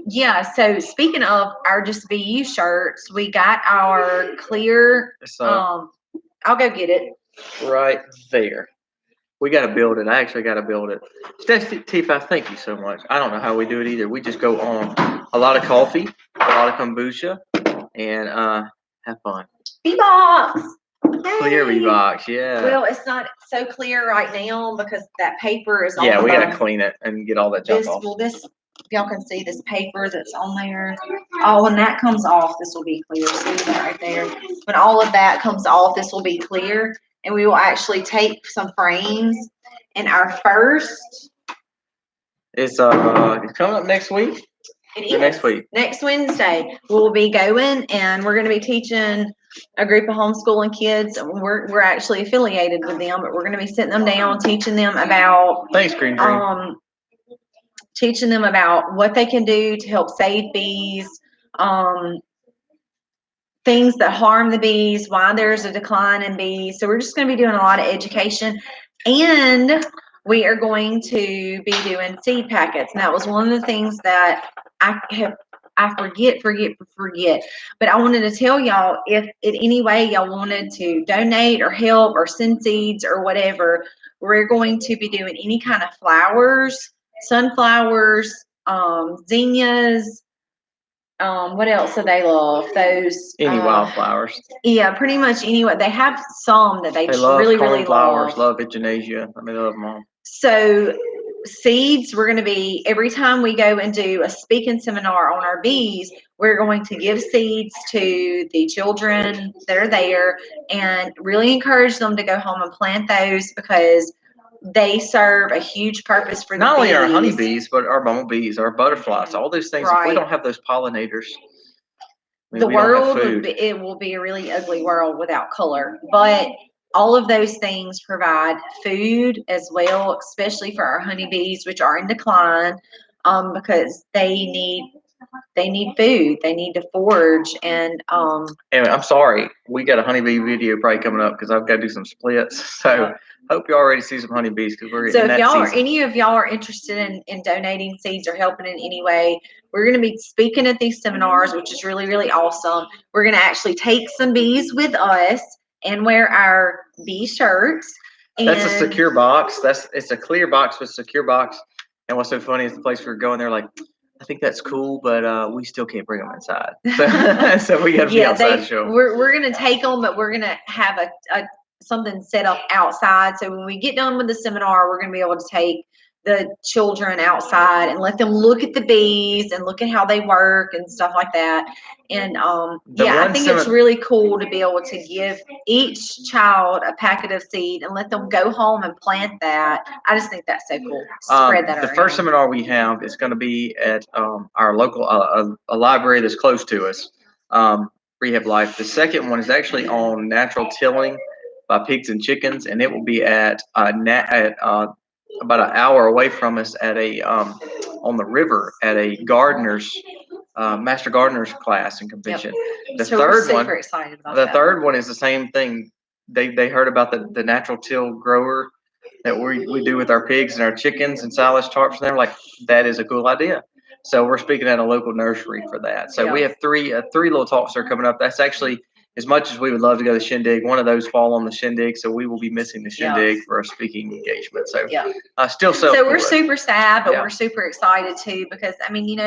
yeah. So speaking of our just BU shirts, we got our clear. I'll go get it. Right there. We got to build it. I actually got to build it. Tifa, thank you so much. I don't know how we do it either. We just go on a lot of coffee, a lot of kombucha, and have fun. B-box. Clear V-box, yeah. Well, it's not so clear right now because that paper is on. Yeah, we got to clean it and get all that junk off. Well, y'all can see this paper that's on there. Oh, when that comes off, this will be clear. See that right there? When all of that comes off, this will be clear. And we will actually take some frames. And our first. It's coming up next week. It is. Next week. Next Wednesday, we'll be going and we're going to be teaching a group of homeschooling kids. We're actually affiliated with them, but we're going to be sitting them down, teaching them about. Thanks, Green Dream. Teaching them about what they can do to help save bees, things that harm the bees, why there's a decline in bees. So we're just going to be doing a lot of education, and we are going to be doing seed packets. And that was one of the things that I forget. But I wanted to tell y'all, if in any way y'all wanted to donate or help or send seeds or whatever, we're going to be doing any kind of flowers, sunflowers, zinnias. What else do they love? Those Any wildflowers. Yeah, pretty much anyway. They have some that they love really, really cornflowers, love. love echinacea. I mean, they love them all. So seeds, we're going to be, every time we go and do a speaking seminar on our bees, we're going to give seeds to the children that are there and really encourage them to go home and plant those because they serve a huge purpose for Not the only bees. our honeybees, but our bumblebees, our butterflies, all those things. If we don't have those pollinators, the world it will be a really ugly world without color. But all of those things provide food as well, especially for our honeybees, which are in decline, because they need food, they need to forage, and Anyway, I'm sorry, we got a honeybee video probably coming up because I've got to do some splits. So hope you already see some honeybees because we're in that season. Any of y'all are interested in donating seeds or helping in any way, we're going to be speaking at these seminars, which is really, really awesome. We're going to actually take some bees with us and wear our bee shirts. That's a secure box. It's a clear box with a secure box. And what's so funny is the place we're going, they're like, I think that's cool, but we still can't bring them inside. So we got to be outside to show them. We're going to take them, but we're going to have a something set up outside. So when we get done with the seminar, we're going to be able to take the children outside and let them look at the bees and look at how they work and stuff like that. And I think it's really cool to be able to give each child a packet of seed and let them go home and plant that. I just think that's so cool. Spread that around. The first seminar we have is going to be at our local a library that's close to us, Rehab Life. The second one is actually on natural tilling by pigs and chickens, and it will be at about an hour away from us at a on the river at a gardener's master gardener's class and convention. Yep. We're super excited about that. The third one is the same thing. They heard about the natural till grower that we do with our pigs and our chickens and silage tarps, and they're like, that is a cool idea. So we're speaking at a local nursery for that. So we have three little talks that are coming up. That's actually, as much as we would love to go to the shindig, one of those fall on the shindig, so we will be missing the shindig for a speaking engagement. So so we're super sad, but we're super excited too, because I mean,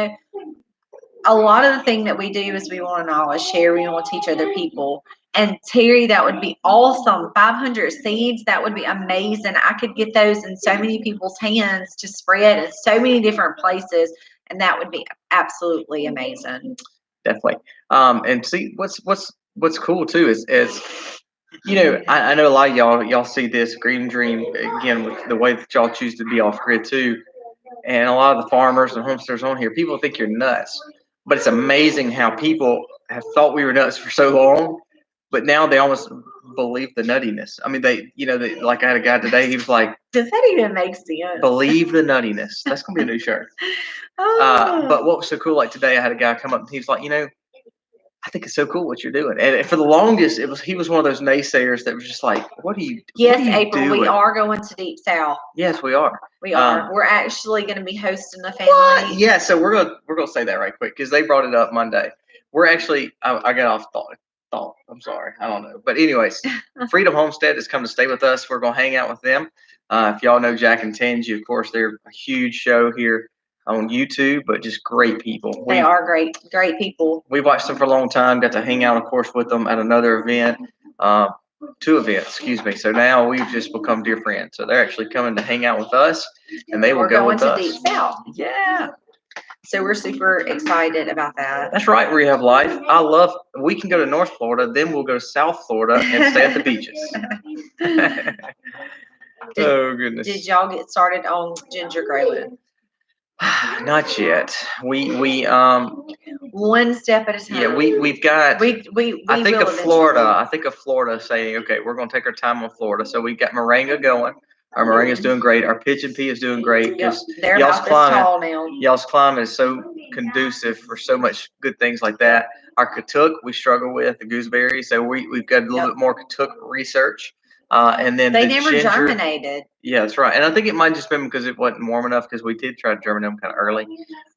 a lot of the thing that we do is we want to knowledge share, we want to teach other people. And Terry, that would be awesome. 500 seeds, that would be amazing. I could get those in so many people's hands to spread in so many different places, and that would be absolutely amazing. Definitely. And see, what's cool too is I know a lot of y'all see this Green Dream again with the way that y'all choose to be off grid too, and a lot of the farmers and homesteaders on here, people think you're nuts, but it's amazing how people have thought we were nuts for so long, but now they almost believe the nuttiness. I mean, they like I had a guy today, he was like, does that even make sense? Believe the nuttiness. That's gonna be a new shirt. But what was so cool, like today I had a guy come up and he was like, I think it's so cool what you're doing. And for the longest, he was one of those naysayers that was just like, what are you April, doing? We are going to Deep South. Yes, we are. We are. We're actually going to be hosting a family. What? Yeah, so we're gonna say that right quick because they brought it up Monday. We're actually I got off thought. I'm sorry. I don't know. But anyways, Freedom Homestead has come to stay with us. We're gonna hang out with them. If y'all know Jack and Tangy, of course, they're a huge show here on YouTube, but just great people. They are great people. We've watched them for a long time, got to hang out, of course, with them at another event, 2 events, excuse me. So now we've just become dear friends. So they're actually coming to hang out with us, and they will go with us. We're going to Deep South. Yeah. So we're super excited about that. That's right, Rehab Life. We can go to North Florida, then we'll go to South Florida and stay at the beaches. Oh, goodness. Did y'all get started on ginger growing? Not yet. We one step at a time. Yeah, we've got. I think of Florida. Eventually. I think of Florida saying, okay, we're going to take our time on Florida. So we got moringa going. Our moringa is doing great. Our pigeon pea is doing great because y'all's climate is so conducive for so much good things like that. Our katuk we struggle with the gooseberry, so we've got a little bit more katuk research. And then they never germinated. Yeah, that's right. And I think it might just been because it wasn't warm enough because we did try to germinate them kind of early.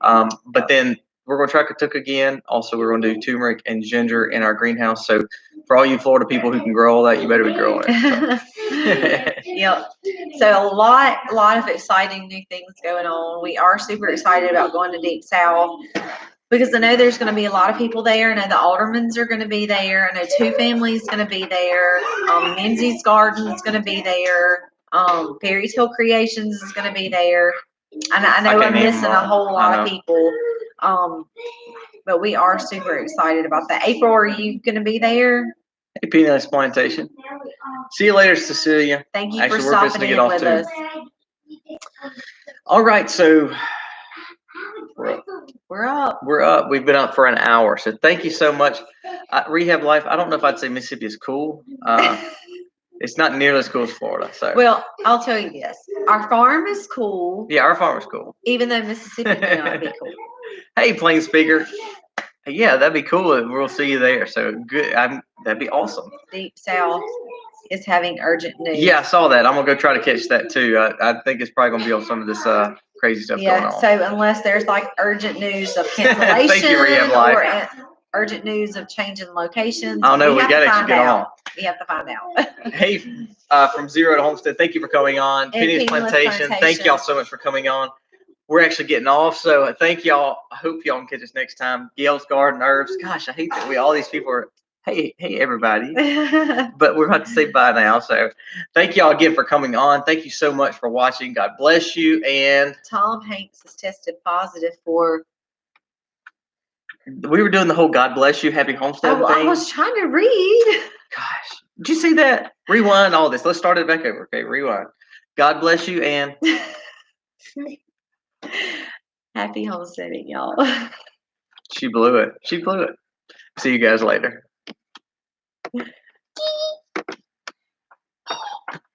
But then we're going to try katuk again. Also, we're going to do turmeric and ginger in our greenhouse. So For all you Florida people who can grow all that, you better be growing it. So. Yep. So a lot of exciting new things going on. We are super excited about going to Deep South because I know there's going to be a lot of people there. I know the Aldermans are going to be there. I know Two Families going to be there. Menzies Garden is going to be there. Fairy Tale Creations is going to be there. And I know I'm missing a whole lot of people. But we are super excited about that. April, are you going to be there? Hey, Peanuts Plantation. See you later, Cecilia. Thank you for stopping in with us. All right, so we're up. We've been up for an hour, so thank you so much. Rehab life. I don't know if I'd say Mississippi is cool. It's not nearly as cool as Florida. So. Well, I'll tell you this: our farm is cool. Yeah, our farm is cool. Even though Mississippi may not be cool. Hey, Plain Speaker. Yeah, that'd be cool. We'll see you there. So good. That'd be awesome. Deep South is having urgent news. Yeah, I saw that. I'm gonna go try to catch that too. I think it's probably gonna be on some of this crazy stuff going on. So unless there's like urgent news of cancellation Thank you, Rehab Life. Or urgent news of changing locations, I don't know. We gotta actually get on. We have to find out. Hey, from Zero to Homestead, thank you for coming on. Penny's Plantation, thank y'all so much for coming on. We're actually getting off, so thank y'all. I hope y'all can catch us next time. Gail's Garden Herbs. Gosh, I hate that all these people are. Hey, everybody. But we're about to say bye now. So thank y'all again for coming on. Thank you so much for watching. God bless you. And Tom Hanks has tested positive for. We were doing the whole God bless you, happy homestead thing. I was trying to read. Gosh, did you see that? Rewind all this. Let's start it back over. Okay, rewind. God bless you and happy homesteading, y'all. She blew it. See you guys later.